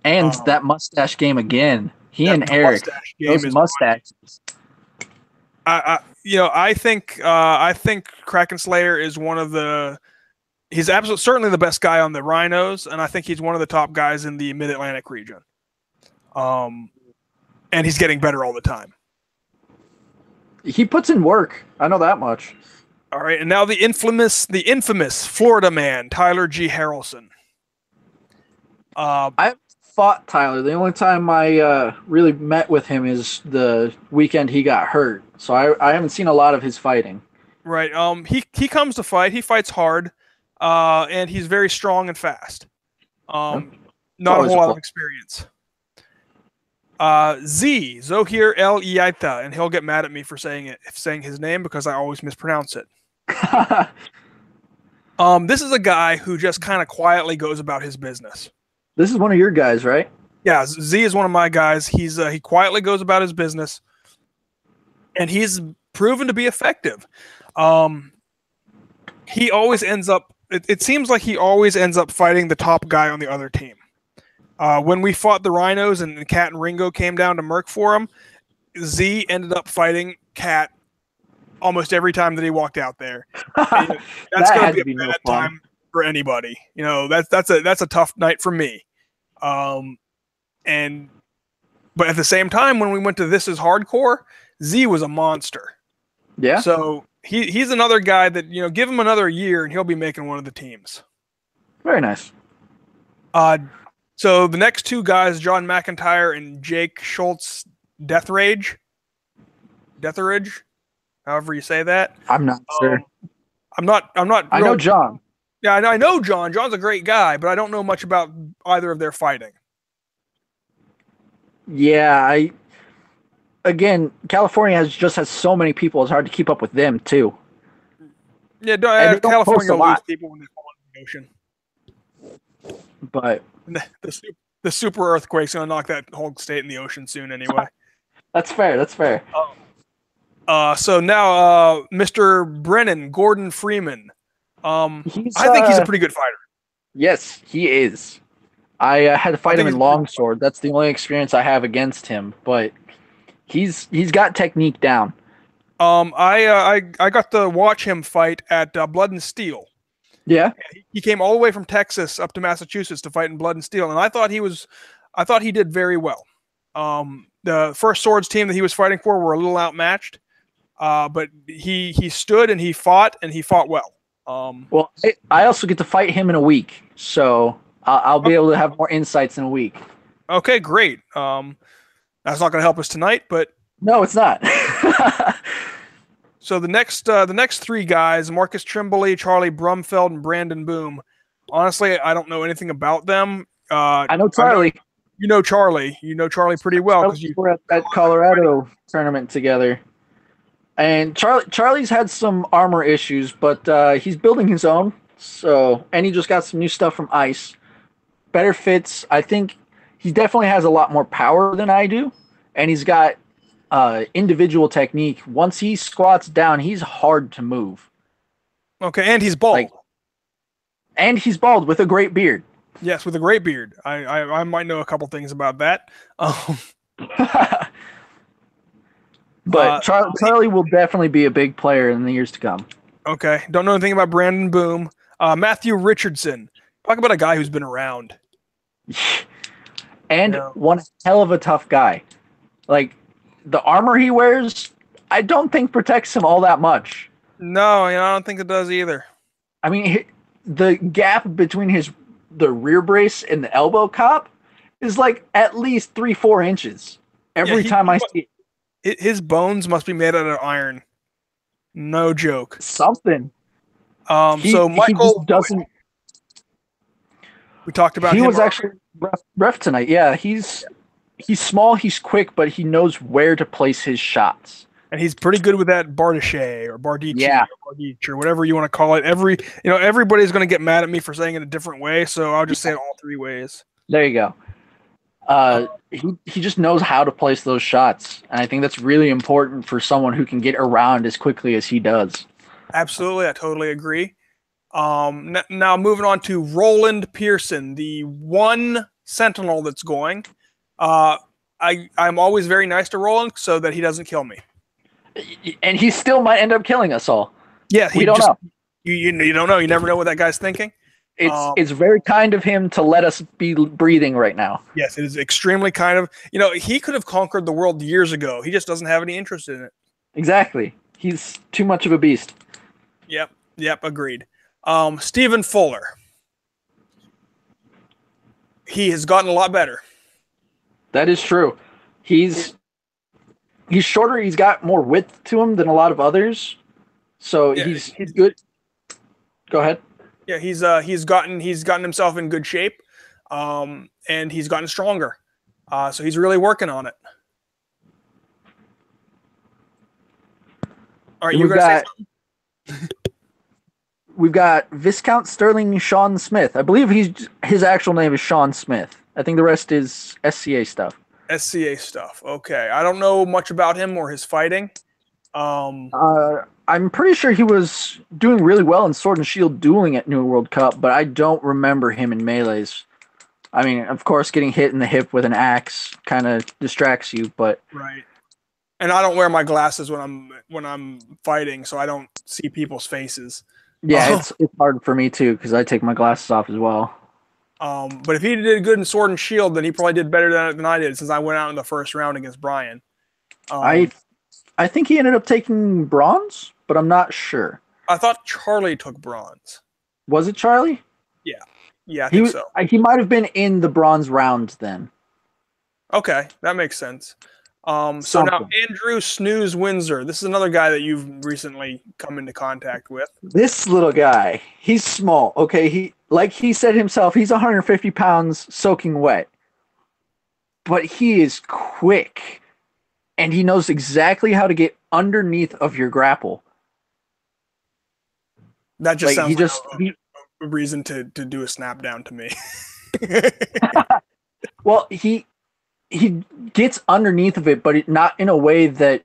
And that mustache game again. He and Eric, those mustaches. I think Krakenslayer is one of the. He's certainly the best guy on the Rhinos, and I think he's one of the top guys in the Mid-Atlantic region. And he's getting better all the time. He puts in work. I know that much. All right, and now the infamous Florida man, Tyler G. Harrelson. I fought Tyler. The only time I really met with him is the weekend he got hurt. So I haven't seen a lot of his fighting. Right. He comes to fight. He fights hard. And he's very strong and fast. Not a whole lot of experience. Zohir El Iaita, and he'll get mad at me for saying his name because I always mispronounce it. This is a guy who just kind of quietly goes about his business. This is one of your guys, right? Yeah, Z is one of my guys. He quietly goes about his business, and he's proven to be effective. He always ends up. It seems like he always ends up fighting the top guy on the other team. When we fought the Rhinos and Cat and Ringo came down to Merc for him, Z ended up fighting Cat almost every time that he walked out there. And, that's going to be a bad time for anybody. That's a tough night for me. But at the same time, when we went to This Is Hardcore, Z was a monster. Yeah. So he's another guy that, give him another year and he'll be making one of the teams. Very nice. So the next two guys, John McIntyre and Jake Schultz, Deathridge, however you say that. I'm not sure. I'm not. I know John. Yeah, I know John. John's a great guy, but I don't know much about either of their fighting. Yeah, again, California has so many people. It's hard to keep up with them too. Yeah, California will lose people when they fall into the ocean. But the super earthquake's gonna knock that whole state in the ocean soon, anyway. That's fair. So now, Mr. Brennan, Gordon Freeman. I think he's a pretty good fighter. Yes, he is. I had to fight him in longsword. That's the only experience I have against him, but he's got technique down. I got to watch him fight at Blood and Steel. Yeah, he came all the way from Texas up to Massachusetts to fight in Blood and Steel, and I thought he did very well. The first swords team that he was fighting for were a little outmatched, but he stood and he fought well. Well, I also get to fight him in a week, so I'll be able to have more insights in a week. Okay, great. That's not going to help us tonight, but no, it's not. So the next three guys, Marcus Trimbley, Charlie Brumfeld, and Brandon Boom. Honestly, I don't know anything about them. I know Charlie. You know Charlie pretty well because you were at that Colorado tournament together. And Charlie's had some armor issues, but he's building his own. So, and he just got some new stuff from Ice. Better fits. I think he definitely has a lot more power than I do, and he's got individual technique. Once he squats down, he's hard to move. Okay, and he's bald. And he's bald with a great beard. Yes, with a great beard. I might know a couple things about that. But Charlie will definitely be a big player in the years to come. Okay, don't know anything about Brandon Boom. Matthew Richardson. Talk about a guy who's been around. And one hell of a tough guy. Like, the armor he wears, I don't think protects him all that much. No, I don't think it does either. I mean, the gap between the rear brace and the elbow cop is like at least 3-4 inches every time I see it. His bones must be made out of iron. No joke. Something. So Michael doesn't. We talked about. He was actually ref tonight. Yeah, he's small, he's quick, but he knows where to place his shots. And he's pretty good with that Bardiche or Bardici or Bardich or whatever you want to call it. Everybody's going to get mad at me for saying it a different way, so I'll just say it all three ways. There you go. He just knows how to place those shots, and I think that's really important for someone who can get around as quickly as he does. Absolutely, I totally agree. Now moving on to Roland Pearson, the one Sentinel that's going. I'm always very nice to Roland so that he doesn't kill me. And he still might end up killing us all. Yeah, we don't know. You don't know. You never know what that guy's thinking. It's very kind of him to let us be breathing right now. Yes, it is extremely kind of. He could have conquered the world years ago. He just doesn't have any interest in it. Exactly. He's too much of a beast. Yep, agreed. Stephen Fuller. He has gotten a lot better. That is true. He's shorter. He's got more width to him than a lot of others. So he's good. Go ahead. Yeah, he's gotten himself in good shape, and he's gotten stronger. So he's really working on it. All right, you gonna say something? we've got Viscount Sterling Sean Smith. I believe his actual name is Sean Smith. I think the rest is SCA stuff. SCA stuff. Okay, I don't know much about him or his fighting. I'm pretty sure he was doing really well in Sword and Shield dueling at New World Cup, but I don't remember him in melees. I mean, of course, getting hit in the hip with an axe kind of distracts you, but right. And I don't wear my glasses when I'm fighting, so I don't see people's faces. Yeah, it's hard for me too because I take my glasses off as well. But if he did good in Sword and Shield, then he probably did better than I did since I went out in the first round against Brian. I think he ended up taking bronze, but I'm not sure. I thought Charlie took bronze. Was it Charlie? Yeah, I think so. He might have been in the bronze round then. Okay, that makes sense. So now Andrew Snooze Windsor. This is another guy that you've recently come into contact with. This little guy, he's small. Okay, like he said himself, he's 150 pounds soaking wet. But he is quick. And he knows exactly how to get underneath of your grapple. That just sounds like a reason to do a snap down to me. Well, he gets underneath of it, but not in a way that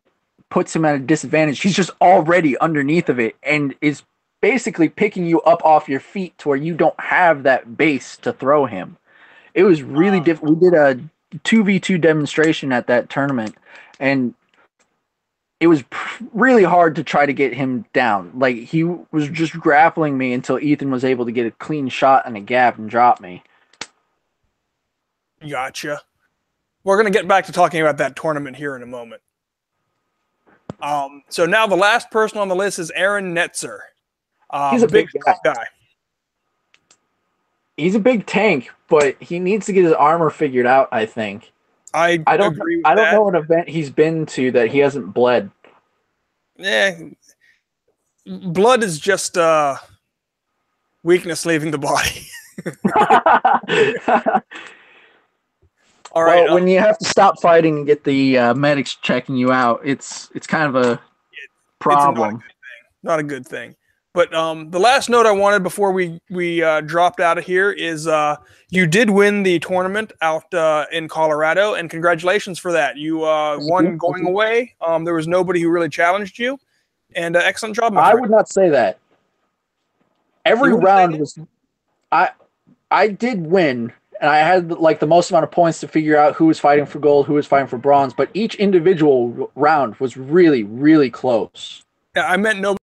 puts him at a disadvantage. He's just already underneath of it and is basically picking you up off your feet to where you don't have that base to throw him. It was really difficult. We did a 2v2 demonstration at that tournament, and it was really hard to try to get him down. Like, he was just grappling me until Ethan was able to get a clean shot and a gap and drop me. Gotcha. We're going to get back to talking about that tournament here in a moment. So now the last person on the list is Aaron Netzer. He's a big guy. He's a big tank, but he needs to get his armor figured out, I think. I don't know what event he's been to that he hasn't bled. Yeah. Blood is just weakness leaving the body. All right. Well, when you have to stop fighting and get the medics checking you out, it's kind of a problem. Not a good thing. But the last note I wanted before we dropped out of here is you did win the tournament out in Colorado, and congratulations for that. You won going away. There was nobody who really challenged you, and excellent job, my friend. I would not say that. Every round was... I did win, and I had like the most amount of points to figure out who was fighting for gold, who was fighting for bronze, but each individual round was really, really close. Yeah, I meant nobody